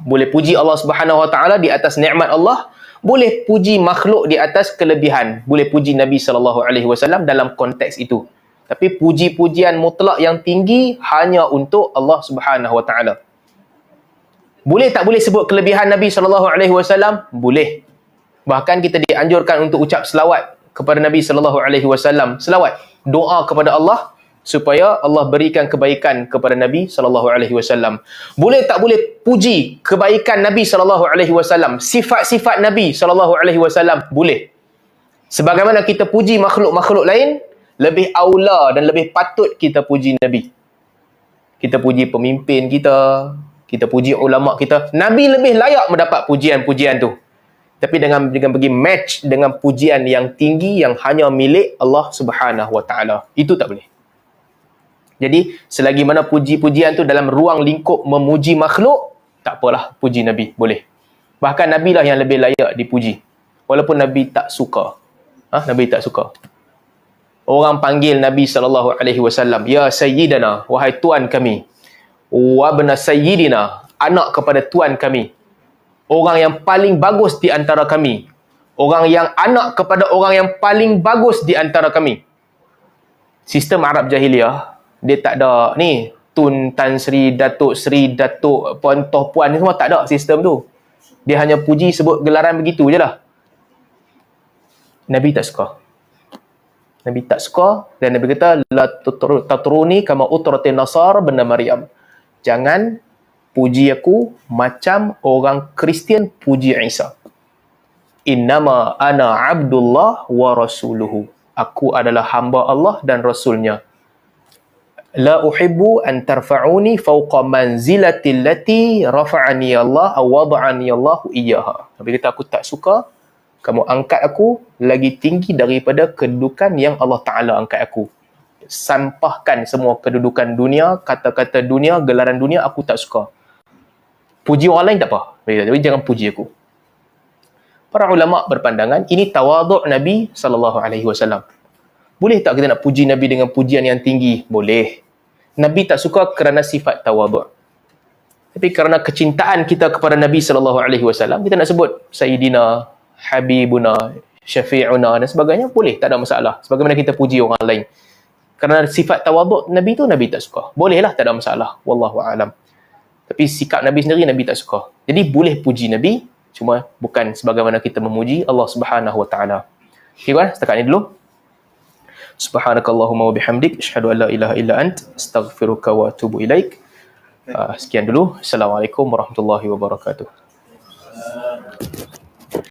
puji Allah Subhanahu Wa Taala di atas nikmat Allah, boleh puji makhluk di atas kelebihan, boleh puji Nabi sallallahu alaihi wasallam dalam konteks itu. Tapi puji-pujian mutlak yang tinggi hanya untuk Allah Subhanahu Wa Taala. Boleh tak boleh sebut kelebihan Nabi sallallahu alaihi wasallam? Boleh. Bahkan kita dianjurkan untuk ucap selawat kepada Nabi sallallahu alaihi wasallam. Selawat, doa kepada Allah supaya Allah berikan kebaikan kepada Nabi sallallahu alaihi wasallam. Boleh tak boleh puji kebaikan Nabi sallallahu alaihi wasallam, sifat-sifat Nabi sallallahu alaihi wasallam? Boleh. Sebagaimana kita puji makhluk-makhluk lain, lebih aula dan lebih patut kita puji Nabi. Kita puji pemimpin kita puji ulama kita. Nabi lebih layak mendapat pujian-pujian tu. Tapi dengan pergi match dengan pujian yang tinggi yang hanya milik Allah Subhanahu Wa Taala. Itu tak boleh. Jadi, selagi mana puji-pujian tu dalam ruang lingkup memuji makhluk, tak apalah, puji Nabi, boleh. Bahkan Nabi lah yang lebih layak dipuji. Walaupun Nabi tak suka. Nabi tak suka. Orang panggil Nabi SAW, ya Sayyidana, wahai Tuan kami. Wabna Sayyidina, anak kepada Tuan kami. Orang yang paling bagus di antara kami. Orang yang anak kepada orang yang paling bagus di antara kami. Sistem Arab Jahiliyah, dia tak ada ni Tun, Tan Sri, Datuk Sri, Datuk, Puan, Toh Puan, ni semua tak ada sistem tu. Dia hanya puji sebut gelaran begitu je lah. Nabi tak suka. Nabi tak suka, dan Nabi kata la tatruni kama utratin nasar benda Maryam. Jangan puji aku macam orang Kristian puji Isa. Innama ana abdullah wa rasuluhu. Aku adalah hamba Allah dan Rasulnya. La uhibbu an tarfa'uni fawqa manzilati allati rafa'ani Allah aw wada'ani Allah iyyaha. Nabi kata, aku tak suka kamu angkat aku lagi tinggi daripada kedudukan yang Allah Ta'ala angkat aku. Sampahkan semua kedudukan dunia, kata-kata dunia, gelaran dunia, aku tak suka. Puji orang lain tak apa, tapi jangan puji aku. Para ulama berpandangan ini tawaduk Nabi SAW. Boleh tak kita nak puji Nabi dengan pujian yang tinggi? Boleh. Nabi tak suka kerana sifat tawaduk. Tapi kerana kecintaan kita kepada Nabi SAW, kita nak sebut Sayyidina, Habibuna, Syafi'una dan sebagainya, boleh, tak ada masalah. Sebagaimana kita puji orang lain. Kerana sifat tawaduk Nabi tu Nabi tak suka. Bolehlah, tak ada masalah. Wallahu a'lam. Tapi sikap Nabi sendiri Nabi tak suka. Jadi boleh puji Nabi, cuma bukan sebagaimana kita memuji Allah Subhanahu Wa Taala. Okay, kan? Setakat ni dulu. Subhanakallahumma wa bihamdik, asyhadu an la ilaha illa ant, astaghfiruka wa atubu ilaik. Sekian dulu. Assalamualaikum warahmatullahi wabarakatuh.